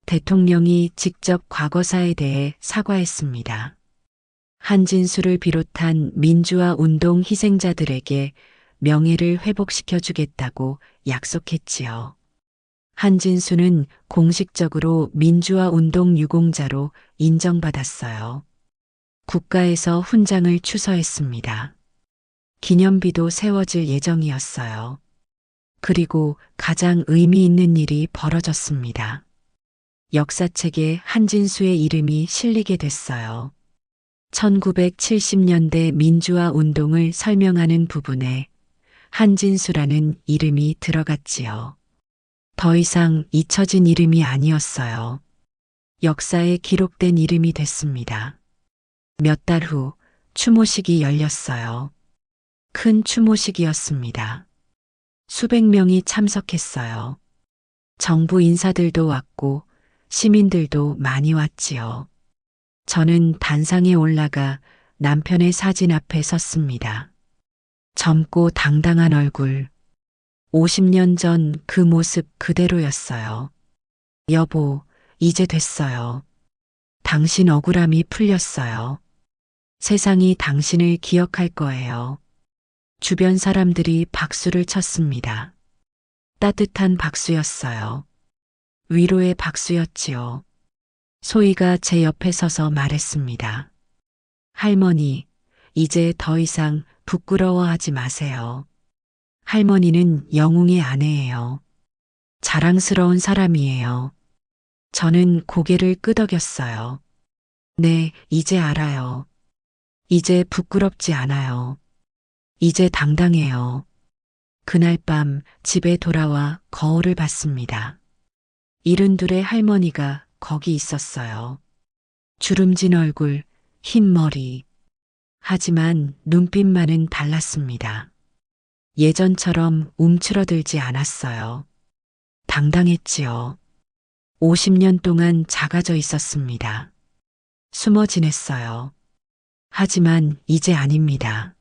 S1: 대통령이 직접 과거사에 대해 사과했습니다. 한진수를 비롯한 민주화 운동 희생자들에게 명예를 회복시켜 주겠다고 약속했지요. 한진수는 공식적으로 민주화 운동 유공자로 인정받았어요. 국가에서 훈장을 추서했습니다. 기념비도 세워질 예정이었어요. 그리고 가장 의미 있는 일이 벌어졌습니다. 역사책에 한진수의 이름이 실리게 됐어요. 1970년대 민주화 운동을 설명하는 부분에 한진수라는 이름이 들어갔지요. 더 이상 잊혀진 이름이 아니었어요. 역사에 기록된 이름이 됐습니다. 몇 달 후 추모식이 열렸어요. 큰 추모식이었습니다. 수백 명이 참석했어요. 정부 인사들도 왔고 시민들도 많이 왔지요. 저는 단상에 올라가 남편의 사진 앞에 섰습니다. 젊고 당당한 얼굴, 50년 전 그 모습 그대로였어요. 여보, 이제 됐어요. 당신 억울함이 풀렸어요. 세상이 당신을 기억할 거예요. 주변 사람들이 박수를 쳤습니다. 따뜻한 박수였어요. 위로의 박수였지요. 소희가 제 옆에 서서 말했습니다. 할머니, 이제 더 이상 부끄러워하지 마세요. 할머니는 영웅의 아내예요. 자랑스러운 사람이에요. 저는 고개를 끄덕였어요. 네, 이제 알아요. 이제 부끄럽지 않아요. 이제 당당해요. 그날 밤 집에 돌아와 거울을 봤습니다. 72의 할머니가 거기 있었어요. 주름진 얼굴, 흰 머리. 하지만 눈빛만은 달랐습니다. 예전처럼 움츠러들지 않았어요. 당당했지요. 50년 동안 작아져 있었습니다. 숨어 지냈어요. 하지만 이제 아닙니다.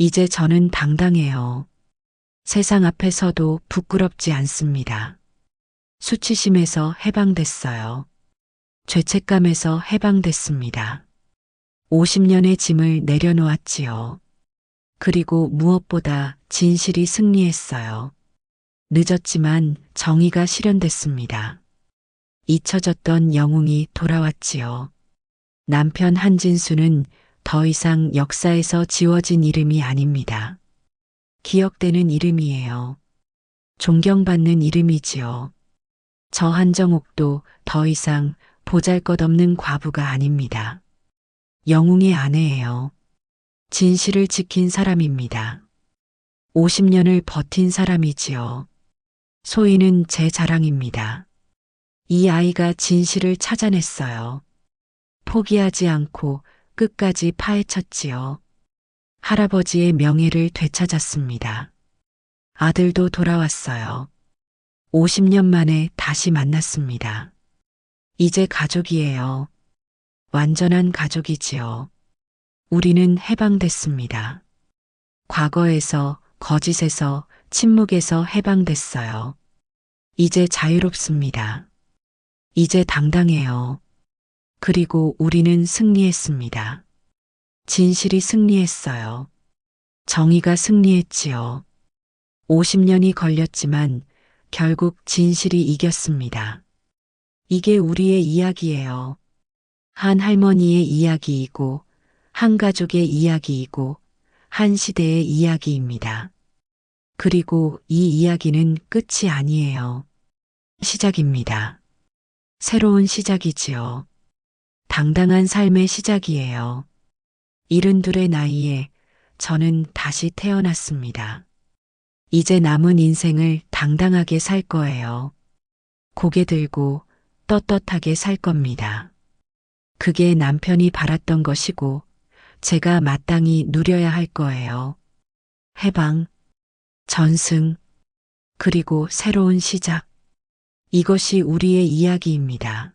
S1: 이제 저는 당당해요. 세상 앞에서도 부끄럽지 않습니다. 수치심에서 해방됐어요. 죄책감에서 해방됐습니다. 50년의 짐을 내려놓았지요. 그리고 무엇보다 진실이 승리했어요. 늦었지만 정의가 실현됐습니다. 잊혀졌던 영웅이 돌아왔지요. 남편 한진수는 더 이상 역사에서 지워진 이름이 아닙니다. 기억되는 이름이에요. 존경받는 이름이지요. 저 한정옥도 더 이상 보잘것없는 과부가 아닙니다. 영웅의 아내예요. 진실을 지킨 사람입니다. 50년을 버틴 사람이지요. 소희는 제 자랑입니다. 이 아이가 진실을 찾아냈어요. 포기하지 않고 끝까지 파헤쳤지요. 할아버지의 명예를 되찾았습니다. 아들도 돌아왔어요. 50년 만에 다시 만났습니다. 이제 가족이에요. 완전한 가족이지요. 우리는 해방됐습니다. 과거에서, 거짓에서, 침묵에서 해방됐어요. 이제 자유롭습니다. 이제 당당해요. 그리고 우리는 승리했습니다. 진실이 승리했어요. 정의가 승리했지요. 50년이 걸렸지만 결국 진실이 이겼습니다. 이게 우리의 이야기예요. 한 할머니의 이야기이고, 한 가족의 이야기이고, 한 시대의 이야기입니다. 그리고 이 이야기는 끝이 아니에요. 시작입니다. 새로운 시작이지요. 당당한 삶의 시작이에요. 72의 나이에 저는 다시 태어났습니다. 이제 남은 인생을 당당하게 살 거예요. 고개 들고 떳떳하게 살 겁니다. 그게 남편이 바랐던 것이고 제가 마땅히 누려야 할 거예요. 해방, 전승, 그리고 새로운 시작. 이것이 우리의 이야기입니다.